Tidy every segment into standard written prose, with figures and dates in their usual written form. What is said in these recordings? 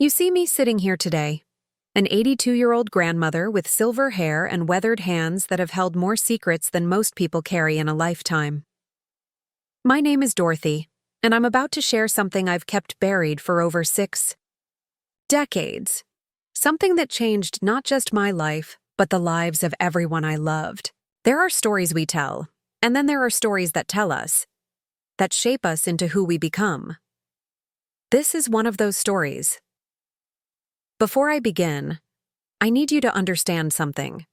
You see me sitting here today, an 82-year-old grandmother with silver hair and weathered hands that have held more secrets than most people carry in a lifetime. My name is Dorothy, and I'm about to share something I've kept buried for over 6 decades. Something that changed not just my life, but the lives of everyone I loved. There are stories we tell, and then there are stories that tell us, that shape us into who we become. This is one of those stories. Before I begin, I need you to understand something.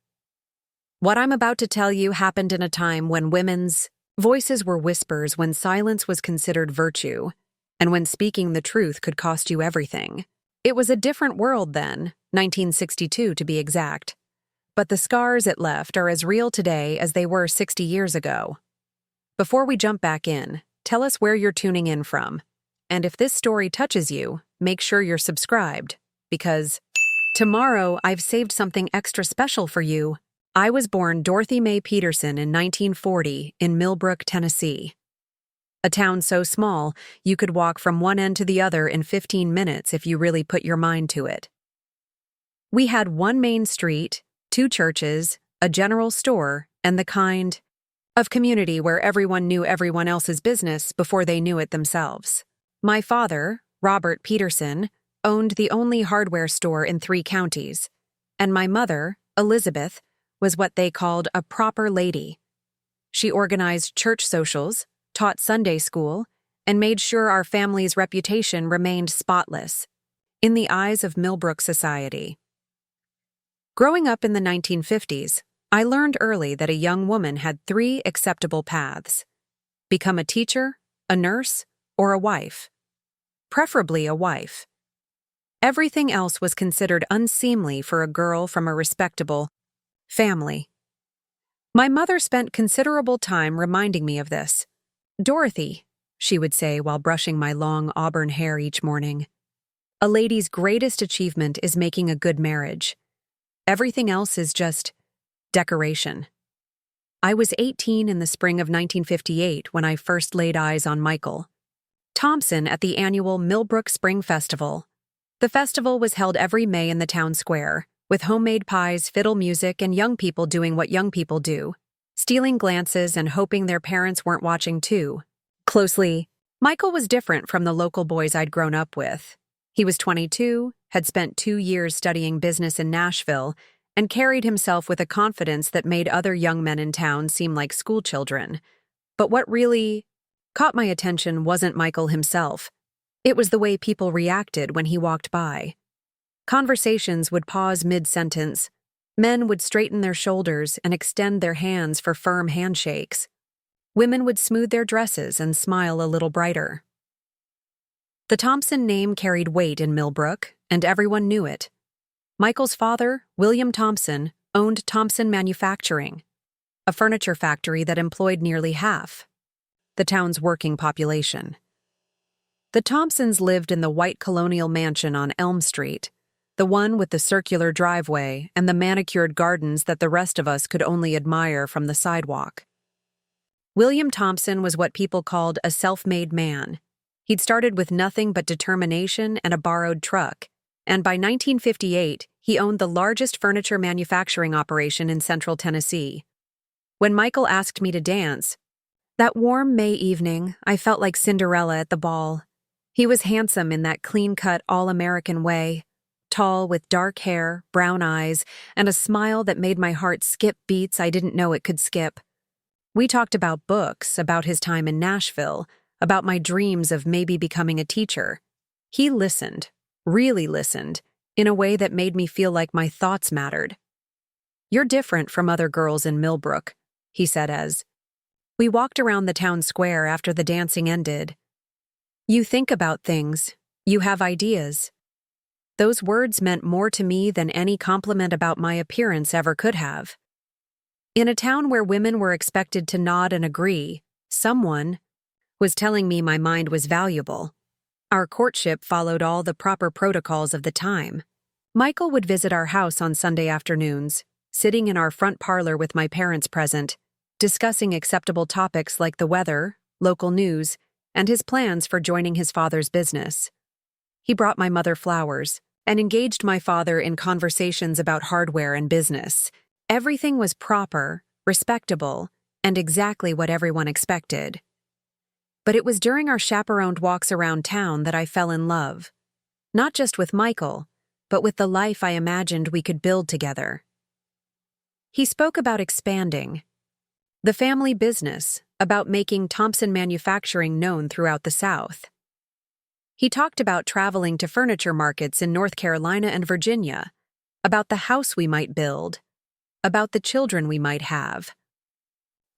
What I'm about to tell you happened in a time when women's voices were whispers, when silence was considered virtue, and when speaking the truth could cost you everything. It was a different world then, 1962 to be exact. But the scars it left are as real today as they were 60 years ago. Before we jump back in, tell us where you're tuning in from. And if this story touches you, make sure you're subscribed, because tomorrow I've saved something extra special for you. I was born Dorothy Mae Peterson in 1940 in Millbrook, Tennessee. A town so small, you could walk from one end to the other in 15 minutes if you really put your mind to it. We had one main street, 2 churches, a general store, and the kind of community where everyone knew everyone else's business before they knew it themselves. My father, Robert Peterson, owned the only hardware store in 3 counties, and my mother, Elizabeth, was what they called a proper lady. She organized church socials, taught Sunday school, and made sure our family's reputation remained spotless in the eyes of Millbrook society. Growing up in the 1950s, I learned early that a young woman had 3 acceptable paths: become a teacher, a nurse, or a wife. Preferably a wife. Everything else was considered unseemly for a girl from a respectable family. My mother spent considerable time reminding me of this. "Dorothy," she would say while brushing my long auburn hair each morning, "a lady's greatest achievement is making a good marriage. Everything else is just decoration." I was 18 in the spring of 1958 when I first laid eyes on Michael Thompson at the annual Millbrook Spring Festival. The festival was held every May in the town square, with homemade pies, fiddle music, and young people doing what young people do, stealing glances and hoping their parents weren't watching too closely. Michael was different from the local boys I'd grown up with. He was 22, had spent 2 years studying business in Nashville, and carried himself with a confidence that made other young men in town seem like schoolchildren. But what really caught my attention wasn't Michael himself. It was the way people reacted when he walked by. Conversations would pause mid-sentence. Men would straighten their shoulders and extend their hands for firm handshakes. Women would smooth their dresses and smile a little brighter. The Thompson name carried weight in Millbrook, and everyone knew it. Michael's father, William Thompson, owned Thompson Manufacturing, a furniture factory that employed nearly half the town's working population. The Thompsons lived in the white colonial mansion on Elm Street, the one with the circular driveway and the manicured gardens that the rest of us could only admire from the sidewalk. William Thompson was what people called a self-made man. He'd started with nothing but determination and a borrowed truck, and by 1958, he owned the largest furniture manufacturing operation in central Tennessee. When Michael asked me to dance, that warm May evening, I felt like Cinderella at the ball. He was handsome in that clean-cut, all-American way, tall with dark hair, brown eyes, and a smile that made my heart skip beats I didn't know it could skip. We talked about books, about his time in Nashville, about my dreams of maybe becoming a teacher. He listened, really listened, in a way that made me feel like my thoughts mattered. "You're different from other girls in Millbrook," he said as we walked around the town square after the dancing ended. "You think about things. You have ideas." Those words meant more to me than any compliment about my appearance ever could have. In a town where women were expected to nod and agree, someone was telling me my mind was valuable. Our courtship followed all the proper protocols of the time. Michael would visit our house on Sunday afternoons, sitting in our front parlor with my parents present, discussing acceptable topics like the weather, local news, and his plans for joining his father's business. He brought my mother flowers and engaged my father in conversations about hardware and business. Everything was proper, respectable, and exactly what everyone expected. But it was during our chaperoned walks around town that I fell in love. Not just with Michael, but with the life I imagined we could build together. He spoke about expanding the family business, about making Thompson manufacturing known throughout the South. He talked about traveling to furniture markets in North Carolina and Virginia, about the house we might build, about the children we might have.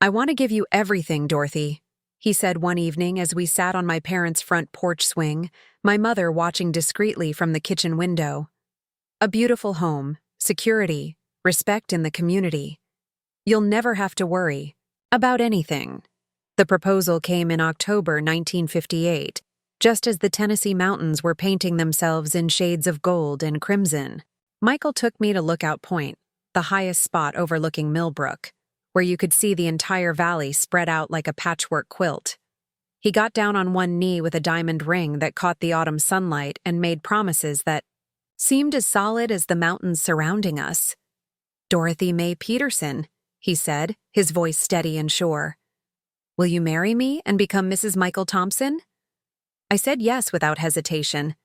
"I want to give you everything, Dorothy," he said one evening as we sat on my parents' front porch swing, my mother watching discreetly from the kitchen window. "A beautiful home, security, respect in the community. You'll never have to worry about anything." The proposal came in October 1958, just as the Tennessee mountains were painting themselves in shades of gold and crimson. Michael took me to Lookout Point, the highest spot overlooking Millbrook, where you could see the entire valley spread out like a patchwork quilt. He got down on one knee with a diamond ring that caught the autumn sunlight and made promises that seemed as solid as the mountains surrounding us. "Dorothy Mae Peterson," he said, his voice steady and sure. "Will you marry me and become Mrs. Michael Thompson?" I said yes without hesitation.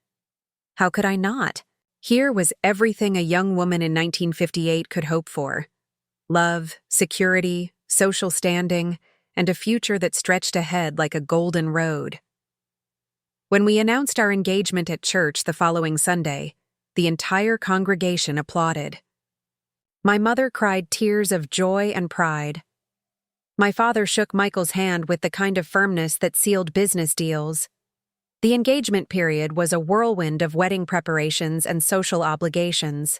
How could I not? Here was everything a young woman in 1958 could hope for. Love, security, social standing, and a future that stretched ahead like a golden road. When we announced our engagement at church the following Sunday, the entire congregation applauded. My mother cried tears of joy and pride. My father shook Michael's hand with the kind of firmness that sealed business deals. The engagement period was a whirlwind of wedding preparations and social obligations.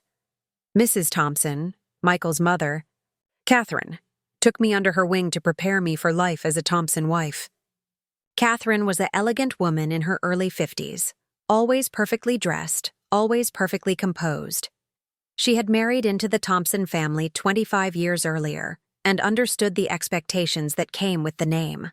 Mrs. Thompson, Michael's mother, Catherine, took me under her wing to prepare me for life as a Thompson wife. Catherine was an elegant woman in her early 50s, always perfectly dressed, always perfectly composed. She had married into the Thompson family 25 years earlier and understood the expectations that came with the name.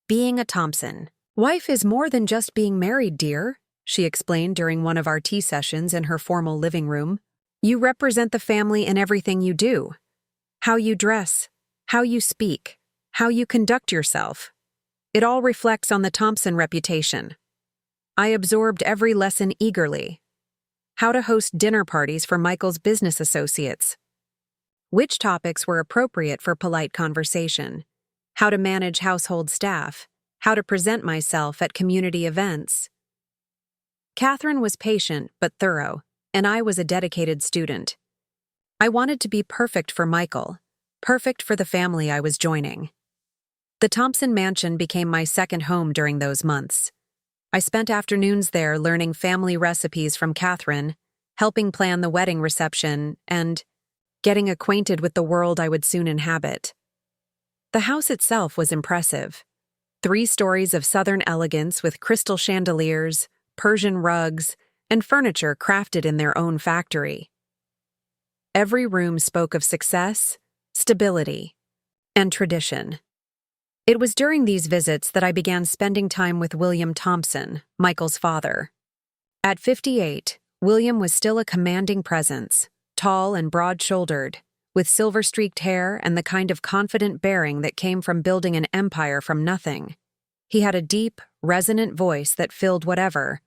"Being a Thompson. Wife is more than just being married, dear," she explained during one of our tea sessions in her formal living room. "You represent the family in everything you do. How you dress, how you speak, how you conduct yourself. It all reflects on the Thompson reputation." I absorbed every lesson eagerly. How to host dinner parties for Michael's business associates. Which topics were appropriate for polite conversation. How to manage household staff. How to present myself at community events. Catherine was patient but thorough, and I was a dedicated student. I wanted to be perfect for Michael, perfect for the family I was joining. The Thompson mansion became my second home during those months. I spent afternoons there learning family recipes from Catherine, helping plan the wedding reception, and getting acquainted with the world I would soon inhabit. The house itself was impressive. 3 stories of Southern elegance with crystal chandeliers, Persian rugs, and furniture crafted in their own factory. Every room spoke of success, stability, and tradition. It was during these visits that I began spending time with William Thompson, Michael's father. At 58, William was still a commanding presence, tall and broad-shouldered, with silver-streaked hair and the kind of confident bearing that came from building an empire from nothing. He had a deep, resonant voice that filled whatever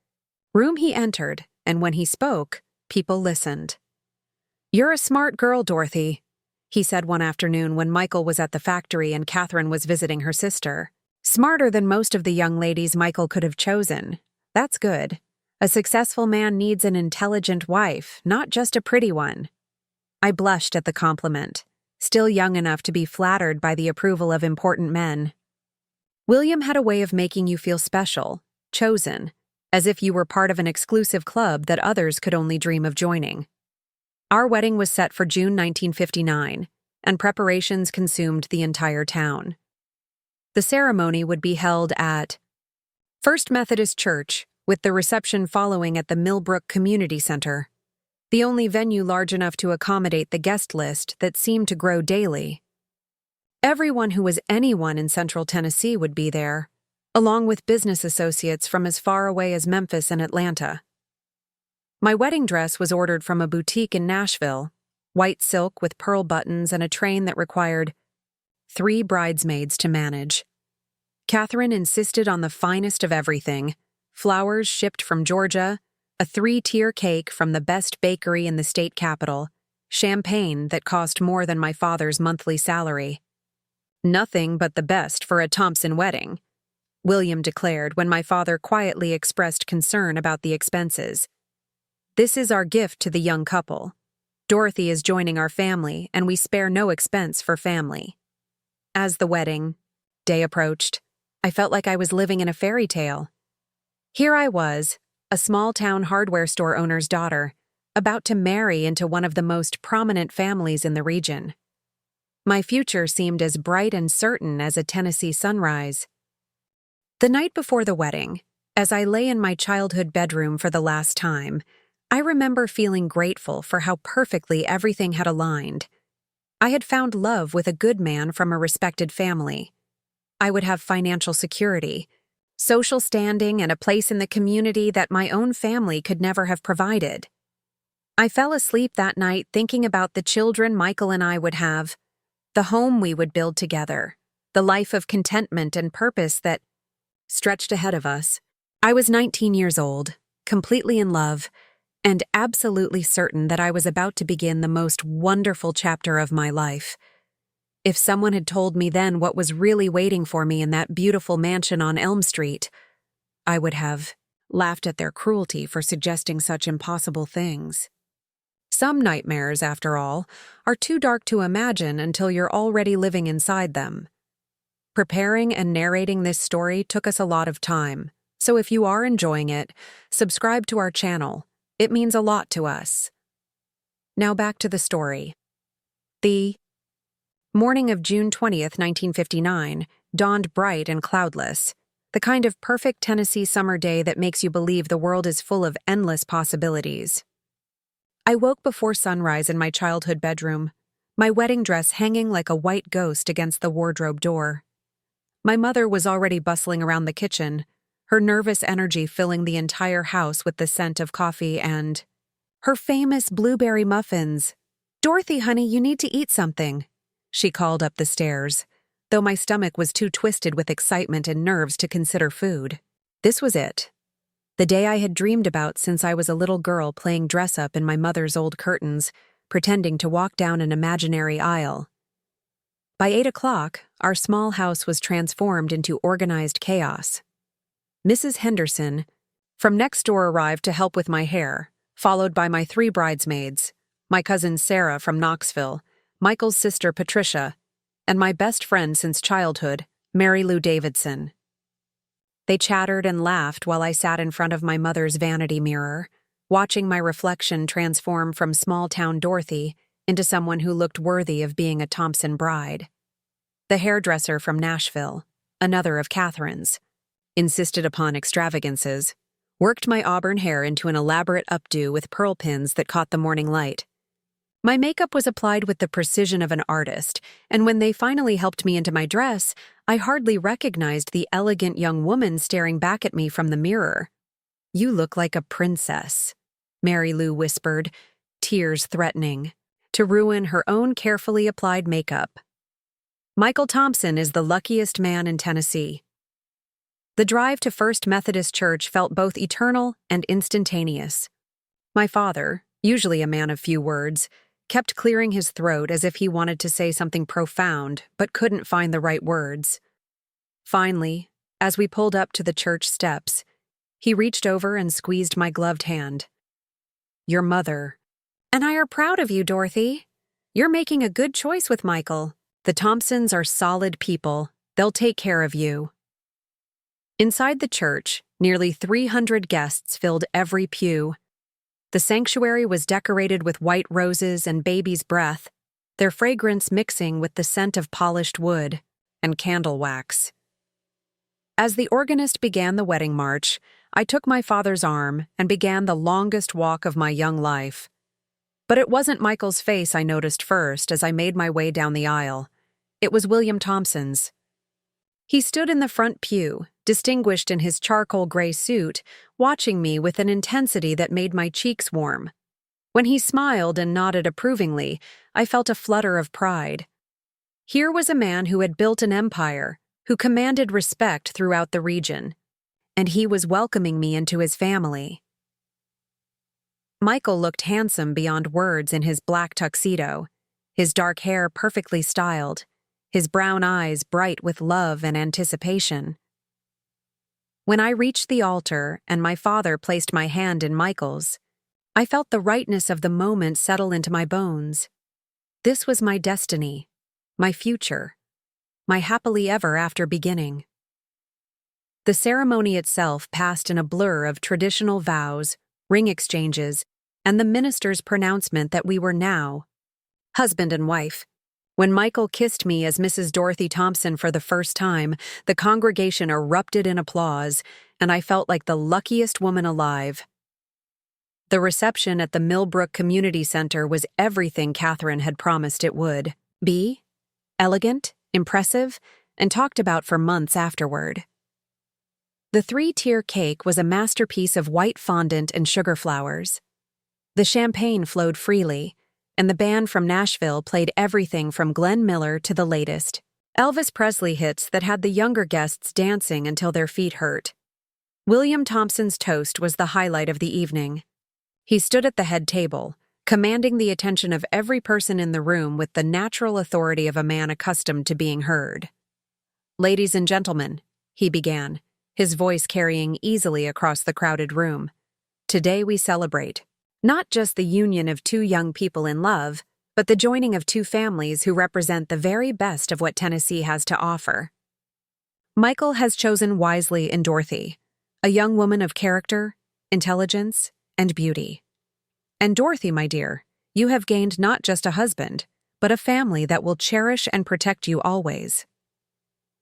room he entered, and when he spoke, people listened. "You're a smart girl, Dorothy," he said one afternoon when Michael was at the factory and Catherine was visiting her sister. "Smarter than most of the young ladies Michael could have chosen. That's good. A successful man needs an intelligent wife, not just a pretty one." I blushed at the compliment, still young enough to be flattered by the approval of important men. William had a way of making you feel special, chosen, as if you were part of an exclusive club that others could only dream of joining. Our wedding was set for June 1959, and preparations consumed the entire town. The ceremony would be held at First Methodist Church, with the reception following at the Millbrook Community Center, the only venue large enough to accommodate the guest list that seemed to grow daily. Everyone who was anyone in Central Tennessee would be there. along with business associates from as far away as Memphis and Atlanta. My wedding dress was ordered from a boutique in Nashville, white silk with pearl buttons and a train that required 3 bridesmaids to manage. Catherine insisted on the finest of everything: flowers shipped from Georgia, a 3-tier cake from the best bakery in the state capital, champagne that cost more than my father's monthly salary. "Nothing but the best for a Thompson wedding," William declared when my father quietly expressed concern about the expenses. "This is our gift to the young couple. Dorothy is joining our family, and we spare no expense for family." As the wedding day approached, I felt like I was living in a fairy tale. Here I was, a small-town hardware store owner's daughter, about to marry into one of the most prominent families in the region. My future seemed as bright and certain as a Tennessee sunrise. The night before the wedding, as I lay in my childhood bedroom for the last time, I remember feeling grateful for how perfectly everything had aligned. I had found love with a good man from a respected family. I would have financial security, social standing, and a place in the community that my own family could never have provided. I fell asleep that night thinking about the children Michael and I would have, the home we would build together, the life of contentment and purpose that stretched ahead of us. I was 19 years old, completely in love, and absolutely certain that I was about to begin the most wonderful chapter of my life. If someone had told me then what was really waiting for me in that beautiful mansion on Elm Street, I would have laughed at their cruelty for suggesting such impossible things. Some nightmares, after all, are too dark to imagine until you're already living inside them. Preparing and narrating this story took us a lot of time, so if you are enjoying it, subscribe to our channel. It means a lot to us. Now back to the story. The morning of June 20th, 1959, dawned bright and cloudless, the kind of perfect Tennessee summer day that makes you believe the world is full of endless possibilities. I woke before sunrise in my childhood bedroom, my wedding dress hanging like a white ghost against the wardrobe door. My mother was already bustling around the kitchen, her nervous energy filling the entire house with the scent of coffee and her famous blueberry muffins. "Dorothy, honey, you need to eat something," she called up the stairs, though my stomach was too twisted with excitement and nerves to consider food. This was it. The day I had dreamed about since I was a little girl playing dress-up in my mother's old curtains, pretending to walk down an imaginary aisle. By 8 o'clock, our small house was transformed into organized chaos. Mrs. Henderson from next door arrived to help with my hair, followed by my 3 bridesmaids, my cousin Sarah from Knoxville, Michael's sister Patricia, and my best friend since childhood, Mary Lou Davidson. They chattered and laughed while I sat in front of my mother's vanity mirror, watching my reflection transform from small-town Dorothy into someone who looked worthy of being a Thompson bride. The hairdresser from Nashville, another of Catherine's, insisted upon extravagances, worked my auburn hair into an elaborate updo with pearl pins that caught the morning light. My makeup was applied with the precision of an artist, and when they finally helped me into my dress, I hardly recognized the elegant young woman staring back at me from the mirror. "You look like a princess," Mary Lou whispered, tears threatening to ruin her own carefully applied makeup. "Michael Thompson is the luckiest man in Tennessee." The drive to First Methodist Church felt both eternal and instantaneous. My father, usually a man of few words, kept clearing his throat as if he wanted to say something profound but couldn't find the right words. Finally, as we pulled up to the church steps, he reached over and squeezed my gloved hand. "Your mother and I are proud of you, Dorothy. You're making a good choice with Michael. The Thompsons are solid people. They'll take care of you." Inside the church, nearly 300 guests filled every pew. The sanctuary was decorated with white roses and baby's breath, their fragrance mixing with the scent of polished wood and candle wax. As the organist began the wedding march, I took my father's arm and began the longest walk of my young life. But it wasn't Michael's face I noticed first as I made my way down the aisle. It was William Thompson's. He stood in the front pew, distinguished in his charcoal gray suit, watching me with an intensity that made my cheeks warm. When he smiled and nodded approvingly, I felt a flutter of pride. Here was a man who had built an empire, who commanded respect throughout the region, and he was welcoming me into his family. Michael looked handsome beyond words in his black tuxedo, his dark hair perfectly styled, his brown eyes bright with love and anticipation. When I reached the altar and my father placed my hand in Michael's, I felt the rightness of the moment settle into my bones. This was my destiny, my future, my happily ever after beginning. The ceremony itself passed in a blur of traditional vows, ring exchanges, and the minister's pronouncement that we were now husband and wife. When Michael kissed me as Mrs. Dorothy Thompson for the first time, the congregation erupted in applause, and I felt like the luckiest woman alive. The reception at the Millbrook Community Center was everything Catherine had promised it would be: elegant, impressive, and talked about for months afterward. The 3-tier cake was a masterpiece of white fondant and sugar flowers. The champagne flowed freely, and the band from Nashville played everything from Glenn Miller to the latest Elvis Presley hits that had the younger guests dancing until their feet hurt. William Thompson's toast was the highlight of the evening. He stood at the head table, commanding the attention of every person in the room with the natural authority of a man accustomed to being heard. "Ladies and gentlemen," he began, his voice carrying easily across the crowded room, "today we celebrate not just the union of two young people in love, but the joining of two families who represent the very best of what Tennessee has to offer. Michael has chosen wisely in Dorothy, a young woman of character, intelligence, and beauty. And Dorothy, my dear, you have gained not just a husband, but a family that will cherish and protect you always."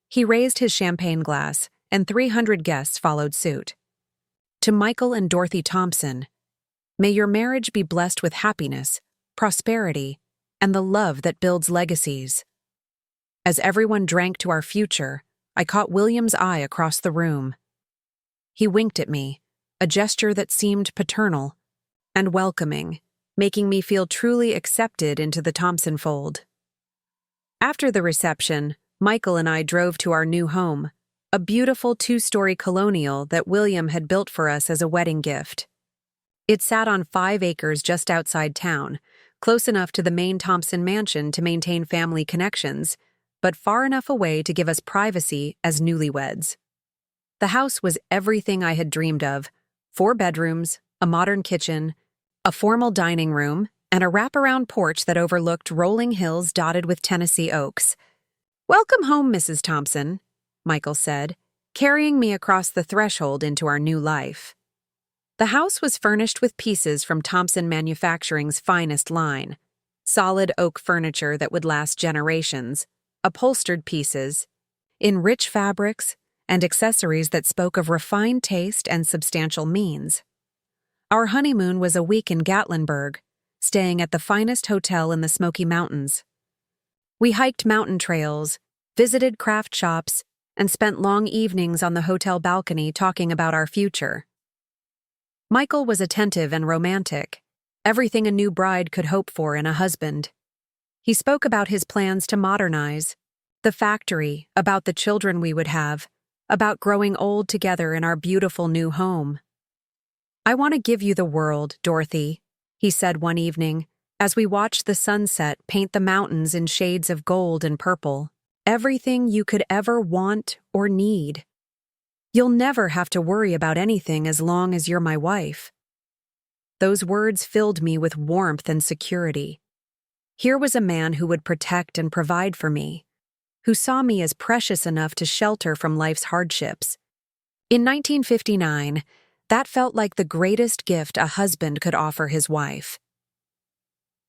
He raised his champagne glass, and 300 guests followed suit. "To Michael and Dorothy Thompson, may your marriage be blessed with happiness, prosperity, and the love that builds legacies." As everyone drank to our future, I caught William's eye across the room. He winked at me, a gesture that seemed paternal and welcoming, making me feel truly accepted into the Thompson fold. After the reception, Michael and I drove to our new home, a beautiful 2-story colonial that William had built for us as a wedding gift. It sat on 5 acres just outside town, close enough to the main Thompson mansion to maintain family connections, but far enough away to give us privacy as newlyweds. The house was everything I had dreamed of: 4 bedrooms, a modern kitchen, a formal dining room, and a wraparound porch that overlooked rolling hills dotted with Tennessee oaks. "Welcome home, Mrs. Thompson," Michael said, carrying me across the threshold into our new life. The house was furnished with pieces from Thompson Manufacturing's finest line: solid oak furniture that would last generations, upholstered pieces, in rich fabrics, and accessories that spoke of refined taste and substantial means. Our honeymoon was a week in Gatlinburg, staying at the finest hotel in the Smoky Mountains. We hiked mountain trails, visited craft shops, and spent long evenings on the hotel balcony talking about our future. Michael was attentive and romantic, everything a new bride could hope for in a husband. He spoke about his plans to modernize, the factory, about the children we would have, about growing old together in our beautiful new home. "I want to give you the world, Dorothy," he said one evening, as we watched the sunset paint the mountains in shades of gold and purple. "Everything you could ever want or need. You'll never have to worry about anything as long as you're my wife." Those words filled me with warmth and security. Here was a man who would protect and provide for me, who saw me as precious enough to shelter from life's hardships. In 1959, that felt like the greatest gift a husband could offer his wife.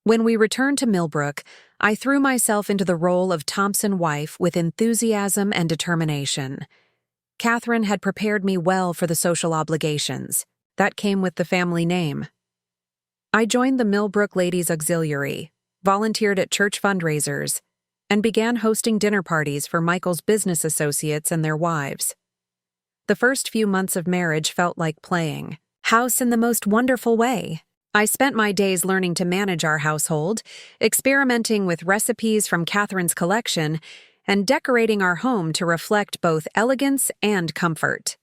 When we returned to Millbrook, I threw myself into the role of Thompson wife with enthusiasm and determination. Catherine had prepared me well for the social obligations that came with the family name. I joined the Millbrook Ladies Auxiliary, volunteered at church fundraisers, and began hosting dinner parties for Michael's business associates and their wives. The first few months of marriage felt like playing house in the most wonderful way. I spent my days learning to manage our household, experimenting with recipes from Catherine's collection, and decorating our home to reflect both elegance and comfort.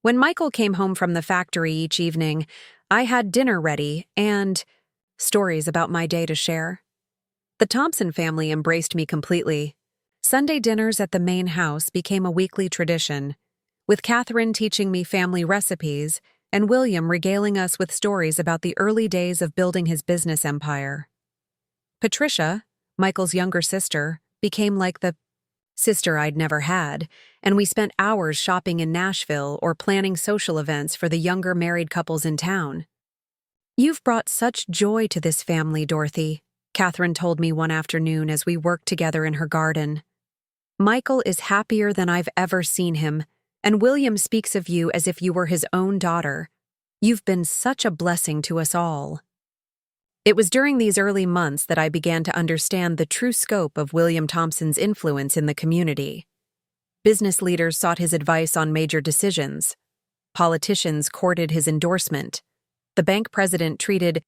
When Michael came home from the factory each evening, I had dinner ready and stories about my day to share. The Thompson family embraced me completely. Sunday dinners at the main house became a weekly tradition, with Catherine teaching me family recipes and William regaling us with stories about the early days of building his business empire. Patricia, Michael's younger sister, became like the sister I'd never had, and we spent hours shopping in Nashville or planning social events for the younger married couples in town. "You've brought such joy to this family, Dorothy," Catherine told me one afternoon as we worked together in her garden. "Michael is happier than I've ever seen him, and William speaks of you as if you were his own daughter. You've been such a blessing to us all." It was during these early months that I began to understand the true scope of William Thompson's influence in the community. Business leaders sought his advice on major decisions. Politicians courted his endorsement. The bank president treated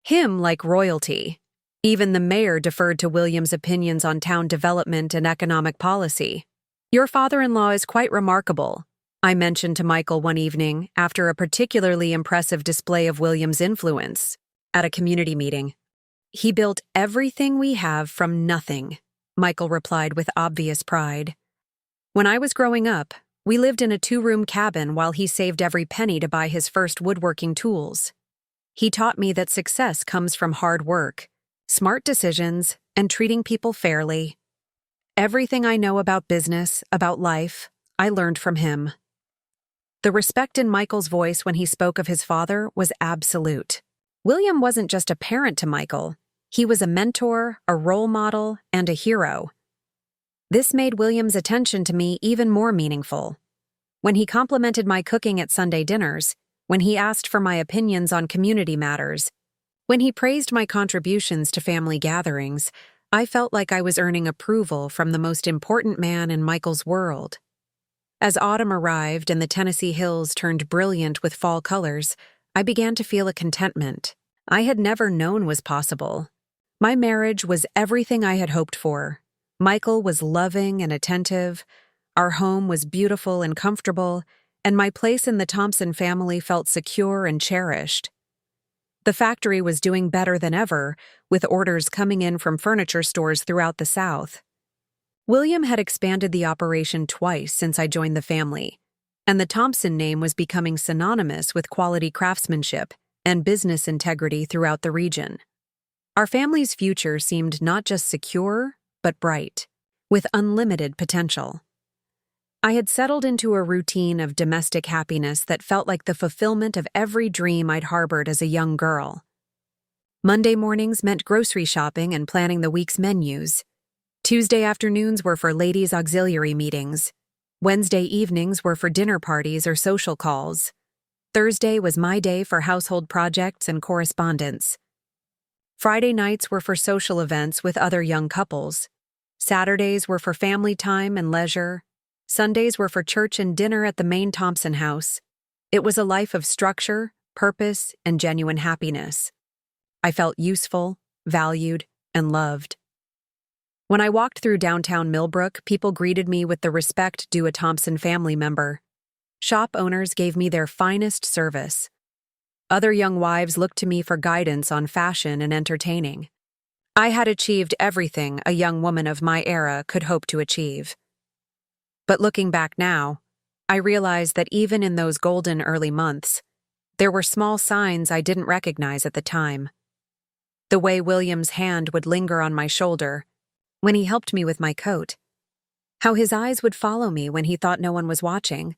him like royalty. Even the mayor deferred to William's opinions on town development and economic policy. "Your father-in-law is quite remarkable," I mentioned to Michael one evening after a particularly impressive display of William's influence at a community meeting. "He built everything we have from nothing," Michael replied with obvious pride. "When I was growing up, we lived in a 2-room cabin while he saved every penny to buy his first woodworking tools. He taught me that success comes from hard work, smart decisions, and treating people fairly. Everything I know about business, about life, I learned from him." The respect in Michael's voice when he spoke of his father was absolute. William wasn't just a parent to Michael. He was a mentor, a role model, and a hero. This made William's attention to me even more meaningful. When he complimented my cooking at Sunday dinners, when he asked for my opinions on community matters, when he praised my contributions to family gatherings, I felt like I was earning approval from the most important man in Michael's world. As autumn arrived and the Tennessee hills turned brilliant with fall colors, I began to feel a contentment I had never known was possible. My marriage was everything I had hoped for. Michael was loving and attentive, our home was beautiful and comfortable, and my place in the Thompson family felt secure and cherished. The factory was doing better than ever, with orders coming in from furniture stores throughout the South. William had expanded the operation twice since I joined the family, and the Thompson name was becoming synonymous with quality craftsmanship and business integrity throughout the region. Our family's future seemed not just secure, but bright, with unlimited potential. I had settled into a routine of domestic happiness that felt like the fulfillment of every dream I'd harbored as a young girl. Monday mornings meant grocery shopping and planning the week's menus. Tuesday afternoons were for ladies' auxiliary meetings. Wednesday evenings were for dinner parties or social calls. Thursday was my day for household projects and correspondence. Friday nights were for social events with other young couples. Saturdays were for family time and leisure. Sundays were for church and dinner at the main Thompson house. It was a life of structure, purpose, and genuine happiness. I felt useful, valued, and loved. When I walked through downtown Millbrook, people greeted me with the respect due a Thompson family member. Shop owners gave me their finest service. Other young wives looked to me for guidance on fashion and entertaining. I had achieved everything a young woman of my era could hope to achieve. But looking back now, I realized that even in those golden early months, there were small signs I didn't recognize at the time. The way William's hand would linger on my shoulder when he helped me with my coat. How his eyes would follow me when he thought no one was watching.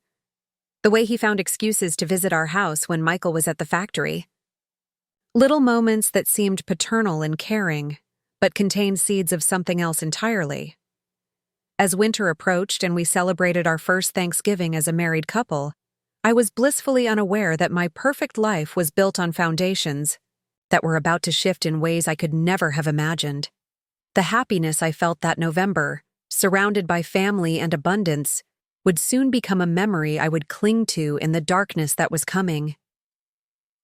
The way he found excuses to visit our house when Michael was at the factory. Little moments that seemed paternal and caring, but contained seeds of something else entirely. As winter approached and we celebrated our first Thanksgiving as a married couple, I was blissfully unaware that my perfect life was built on foundations that were about to shift in ways I could never have imagined. The happiness I felt that November, surrounded by family and abundance, would soon become a memory I would cling to in the darkness that was coming.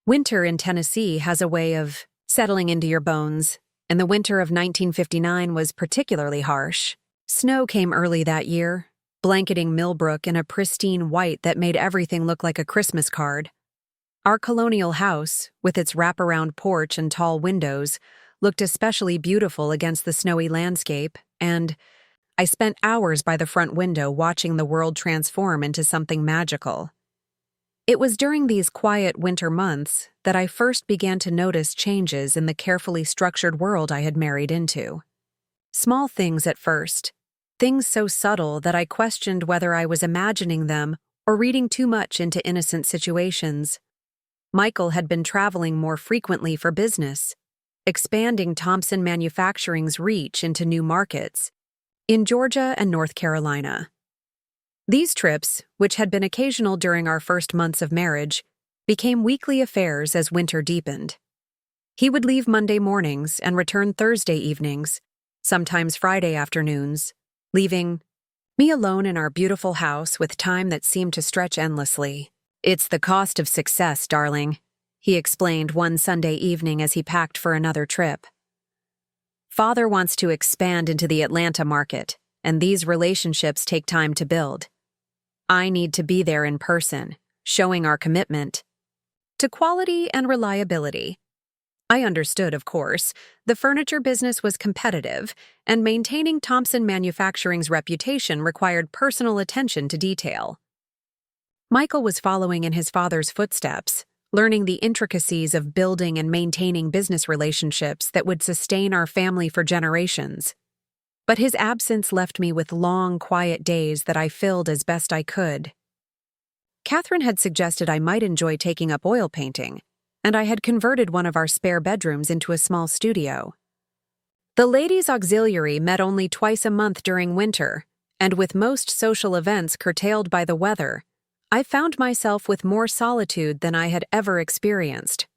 Winter in Tennessee has a way of settling into your bones, and the winter of 1959 was particularly harsh. Snow came early that year, blanketing Millbrook in a pristine white that made everything look like a Christmas card. Our colonial house, with its wraparound porch and tall windows, looked especially beautiful against the snowy landscape, and I spent hours by the front window watching the world transform into something magical. It was during these quiet winter months that I first began to notice changes in the carefully structured world I had married into. Small things at first, things so subtle that I questioned whether I was imagining them or reading too much into innocent situations. Michael had been traveling more frequently for business, expanding Thompson Manufacturing's reach into new markets in Georgia and North Carolina. These trips, which had been occasional during our first months of marriage, became weekly affairs as winter deepened. He would leave Monday mornings and return Thursday evenings, sometimes Friday afternoons, leaving me alone in our beautiful house with time that seemed to stretch endlessly. "It's the cost of success, darling," he explained one Sunday evening as he packed for another trip. "Father wants to expand into the Atlanta market, and these relationships take time to build. I need to be there in person, showing our commitment to quality and reliability." I understood, of course. The furniture business was competitive, and maintaining Thompson Manufacturing's reputation required personal attention to detail. Michael was following in his father's footsteps, learning the intricacies of building and maintaining business relationships that would sustain our family for generations. But his absence left me with long, quiet days that I filled as best I could. Catherine had suggested I might enjoy taking up oil painting, and I had converted one of our spare bedrooms into a small studio. The ladies' auxiliary met only twice a month during winter, and with most social events curtailed by the weather, I found myself with more solitude than I had ever experienced.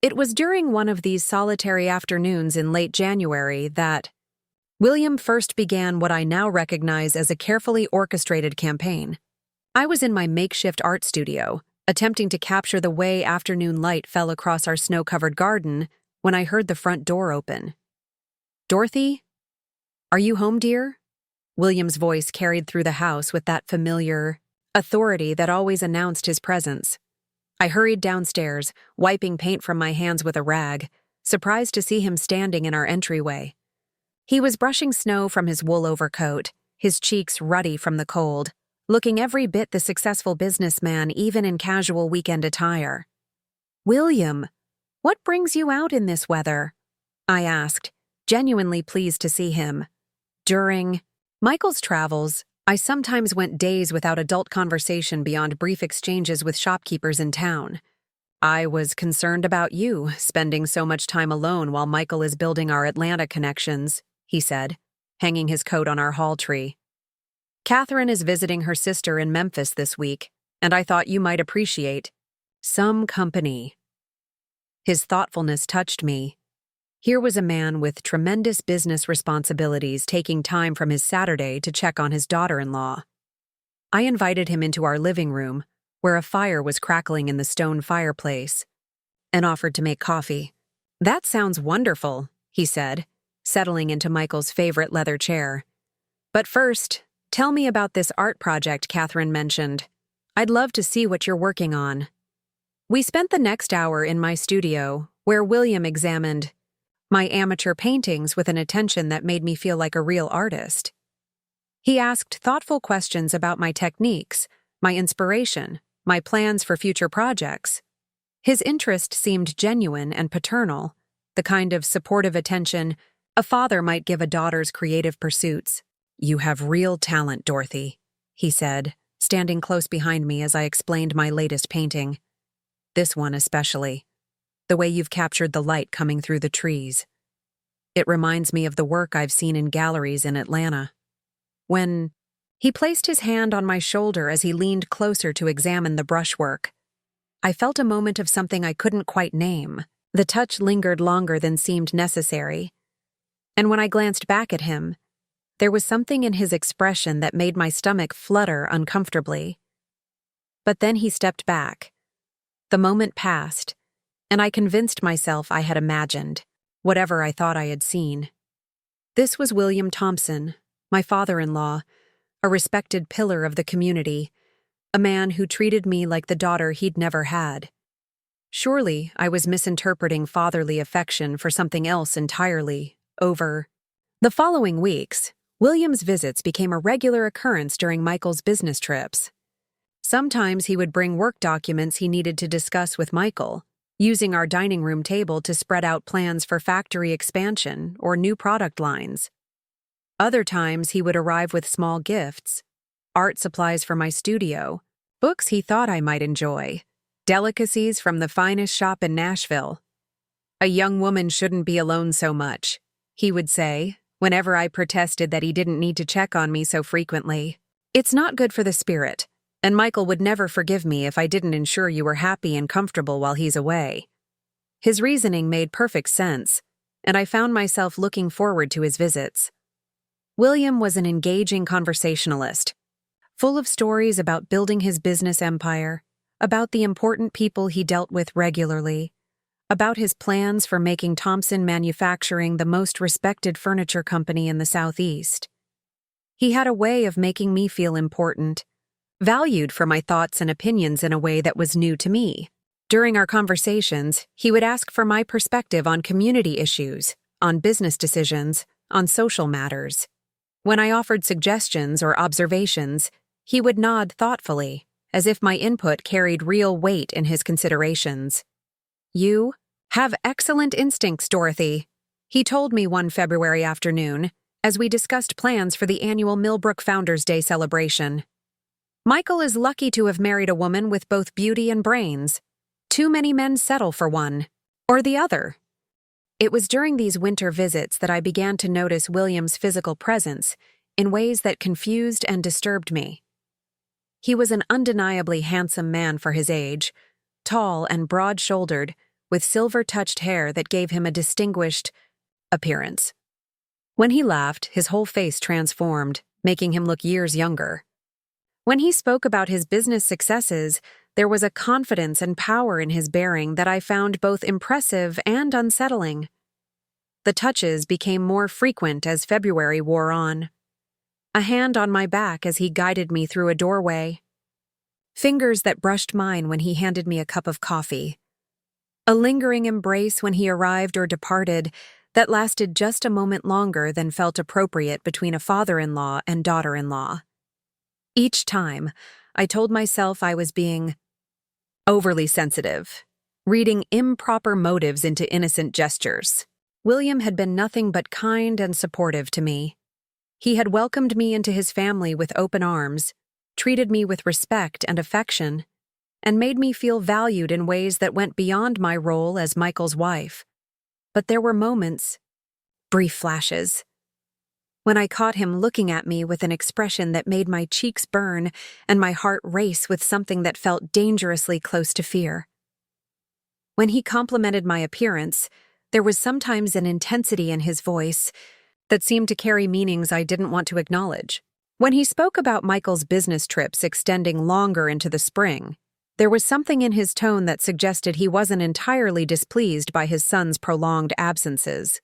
It was during one of these solitary afternoons in late January that William first began what I now recognize as a carefully orchestrated campaign. I was in my makeshift art studio, attempting to capture the way afternoon light fell across our snow-covered garden when I heard the front door open. "Dorothy? Are you home, dear?" William's voice carried through the house with that familiar authority that always announced his presence. I hurried downstairs, wiping paint from my hands with a rag, surprised to see him standing in our entryway. He was brushing snow from his wool overcoat, his cheeks ruddy from the cold, looking every bit the successful businessman even in casual weekend attire. "William, what brings you out in this weather?" I asked, genuinely pleased to see him. During Michael's travels, I sometimes went days without adult conversation beyond brief exchanges with shopkeepers in town. "I was concerned about you, spending so much time alone while Michael is building our Atlanta connections," he said, hanging his coat on our hall tree. "Catherine is visiting her sister in Memphis this week, and I thought you might appreciate some company." His thoughtfulness touched me. Here was a man with tremendous business responsibilities taking time from his Saturday to check on his daughter-in-law. I invited him into our living room, where a fire was crackling in the stone fireplace, and offered to make coffee. "That sounds wonderful," he said, settling into Michael's favorite leather chair. "But first, tell me about this art project Catherine mentioned. I'd love to see what you're working on." We spent the next hour in my studio, where William examined my amateur paintings with an attention that made me feel like a real artist. He asked thoughtful questions about my techniques, my inspiration, my plans for future projects. His interest seemed genuine and paternal, the kind of supportive attention a father might give a daughter's creative pursuits. "You have real talent, Dorothy," he said, standing close behind me as I explained my latest painting. "This one especially. The way you've captured the light coming through the trees. It reminds me of the work I've seen in galleries in Atlanta." When he placed his hand on my shoulder as he leaned closer to examine the brushwork, I felt a moment of something I couldn't quite name. The touch lingered longer than seemed necessary. And when I glanced back at him, There was something in his expression that made my stomach flutter uncomfortably. But then he stepped back. The moment passed, and I convinced myself I had imagined whatever I thought I had seen. This was William Thompson, my father-in-law, a respected pillar of the community, a man who treated me like the daughter he'd never had. Surely I was misinterpreting fatherly affection for something else entirely. The following weeks, William's visits became a regular occurrence during Michael's business trips. Sometimes he would bring work documents he needed to discuss with Michael, using our dining room table to spread out plans for factory expansion or new product lines. Other times he would arrive with small gifts, art supplies for my studio, books he thought I might enjoy, delicacies from the finest shop in Nashville. "A young woman shouldn't be alone so much," he would say, whenever I protested that he didn't need to check on me so frequently. "It's not good for the spirit, and Michael would never forgive me if I didn't ensure you were happy and comfortable while he's away." His reasoning made perfect sense, and I found myself looking forward to his visits. William was an engaging conversationalist, full of stories about building his business empire, about the important people he dealt with regularly, about his plans for making Thompson Manufacturing the most respected furniture company in the Southeast. He had a way of making me feel important, valued for my thoughts and opinions in a way that was new to me. During our conversations, he would ask for my perspective on community issues, on business decisions, on social matters. When I offered suggestions or observations, he would nod thoughtfully, as if my input carried real weight in his considerations. "You have excellent instincts, Dorothy," he told me one February afternoon, as we discussed plans for the annual Millbrook Founders' Day celebration. "Michael is lucky to have married a woman with both beauty and brains. Too many men settle for one, or the other." It was during these winter visits that I began to notice William's physical presence in ways that confused and disturbed me. He was an undeniably handsome man for his age, tall and broad-shouldered, with silver-touched hair that gave him a distinguished appearance. When he laughed, his whole face transformed, making him look years younger. When he spoke about his business successes, there was a confidence and power in his bearing that I found both impressive and unsettling. The touches became more frequent as February wore on. A hand on my back as he guided me through a doorway. Fingers that brushed mine when he handed me a cup of coffee. A lingering embrace when he arrived or departed that lasted just a moment longer than felt appropriate between a father-in-law and daughter-in-law. Each time, I told myself I was being overly sensitive, reading improper motives into innocent gestures. William had been nothing but kind and supportive to me. He had welcomed me into his family with open arms, treated me with respect and affection, and made me feel valued in ways that went beyond my role as Michael's wife. But there were moments, brief flashes, when I caught him looking at me with an expression that made my cheeks burn and my heart race with something that felt dangerously close to fear. When he complimented my appearance, there was sometimes an intensity in his voice that seemed to carry meanings I didn't want to acknowledge. When he spoke about Michael's business trips extending longer into the spring, there was something in his tone that suggested he wasn't entirely displeased by his son's prolonged absences.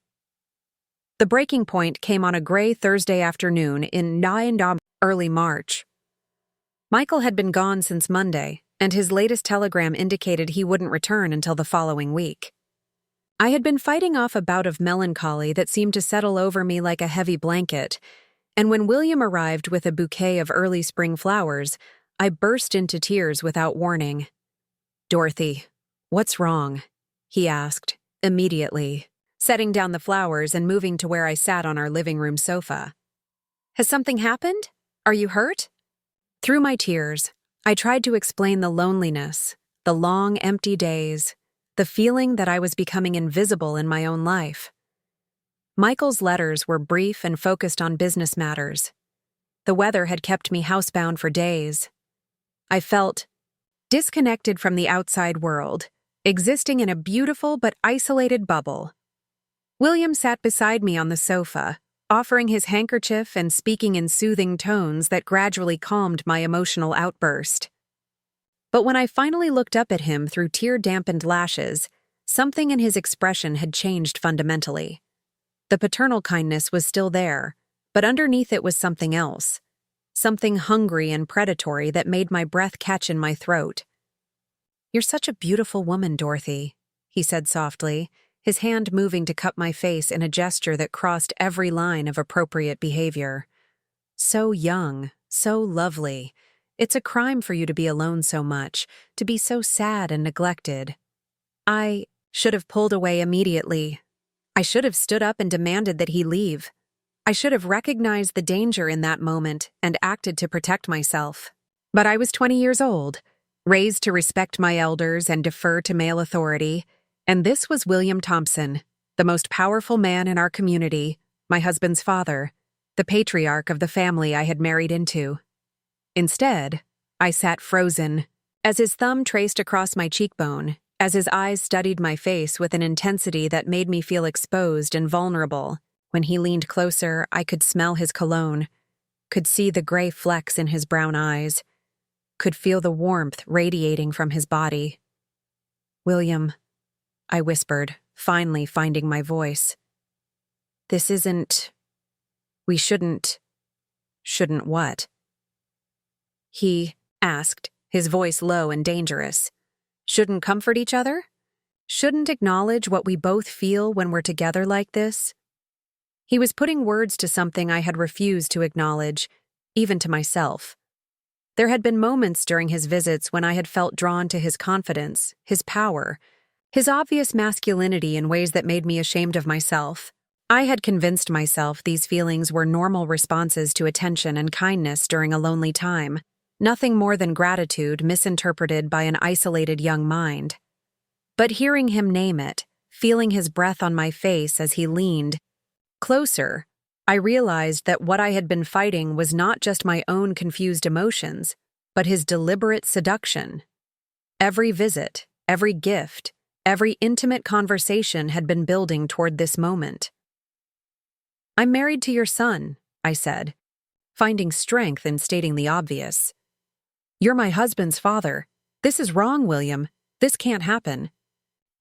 The breaking point came on a gray Thursday afternoon in early March. Michael had been gone since Monday, and his latest telegram indicated he wouldn't return until the following week. I had been fighting off a bout of melancholy that seemed to settle over me like a heavy blanket, and when William arrived with a bouquet of early spring flowers, I burst into tears without warning. "Dorothy, what's wrong?" he asked, immediately, setting down the flowers and moving to where I sat on our living room sofa. "Has something happened? Are you hurt?" Through my tears, I tried to explain the loneliness, the long, empty days, the feeling that I was becoming invisible in my own life. Michael's letters were brief and focused on business matters. The weather had kept me housebound for days. I felt disconnected from the outside world, existing in a beautiful but isolated bubble. William sat beside me on the sofa, offering his handkerchief and speaking in soothing tones that gradually calmed my emotional outburst. But when I finally looked up at him through tear-dampened lashes, something in his expression had changed fundamentally. The paternal kindness was still there, but underneath it was something else. Something hungry and predatory that made my breath catch in my throat. "You're such a beautiful woman, Dorothy," he said softly, his hand moving to cup my face in a gesture that crossed every line of appropriate behavior. "So young, so lovely. It's a crime for you to be alone so much, to be so sad and neglected." I should have pulled away immediately. I should have stood up and demanded that he leave. I should have recognized the danger in that moment and acted to protect myself. But I was 20 years old, raised to respect my elders and defer to male authority, and this was William Thompson, the most powerful man in our community, my husband's father, the patriarch of the family I had married into. Instead, I sat frozen, as his thumb traced across my cheekbone, as his eyes studied my face with an intensity that made me feel exposed and vulnerable. When he leaned closer, I could smell his cologne, could see the gray flecks in his brown eyes, could feel the warmth radiating from his body. "William," I whispered, finally finding my voice. "This isn't... We shouldn't..." "Shouldn't what?" he asked, his voice low and dangerous. "Shouldn't comfort each other? Shouldn't acknowledge what we both feel when we're together like this?" He was putting words to something I had refused to acknowledge, even to myself. There had been moments during his visits when I had felt drawn to his confidence, his power, his obvious masculinity in ways that made me ashamed of myself. I had convinced myself these feelings were normal responses to attention and kindness during a lonely time, nothing more than gratitude misinterpreted by an isolated young mind. But hearing him name it, feeling his breath on my face as he leaned closer, I realized that what I had been fighting was not just my own confused emotions, but his deliberate seduction. Every visit, every gift, every intimate conversation had been building toward this moment. "I'm married to your son," I said, finding strength in stating the obvious. "You're my husband's father. This is wrong, William. This can't happen."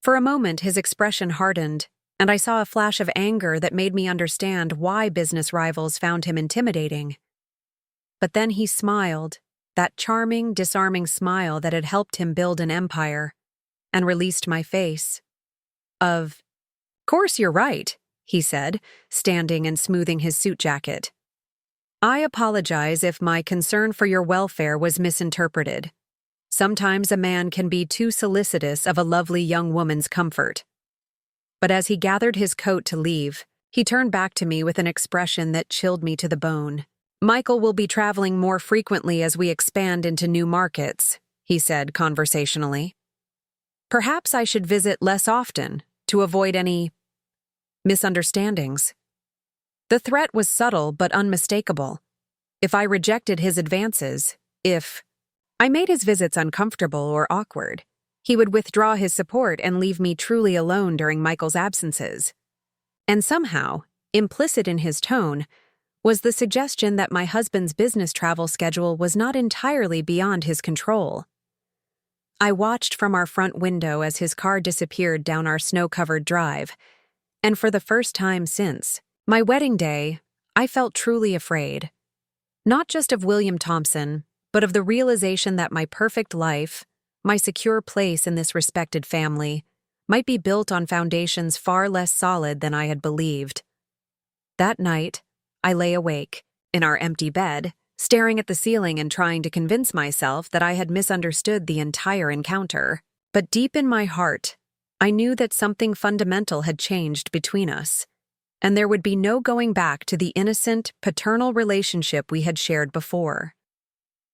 For a moment, his expression hardened, and I saw a flash of anger that made me understand why business rivals found him intimidating. But then he smiled, that charming, disarming smile that had helped him build an empire, and released my face. "Of course you're right," he said, standing and smoothing his suit jacket. "I apologize if my concern for your welfare was misinterpreted. Sometimes a man can be too solicitous of a lovely young woman's comfort." But as he gathered his coat to leave, he turned back to me with an expression that chilled me to the bone. "Michael will be traveling more frequently as we expand into new markets," he said conversationally. "Perhaps I should visit less often to avoid any misunderstandings." The threat was subtle but unmistakable. If I rejected his advances, if I made his visits uncomfortable or awkward, he would withdraw his support and leave me truly alone during Michael's absences. And somehow, implicit in his tone, was the suggestion that my husband's business travel schedule was not entirely beyond his control. I watched from our front window as his car disappeared down our snow-covered drive, and for the first time since my wedding day, I felt truly afraid. Not just of William Thompson, but of the realization that my perfect life, my secure place in this respected family, might be built on foundations far less solid than I had believed. That night, I lay awake, in our empty bed, staring at the ceiling and trying to convince myself that I had misunderstood the entire encounter. But deep in my heart, I knew that something fundamental had changed between us, and there would be no going back to the innocent, paternal relationship we had shared before.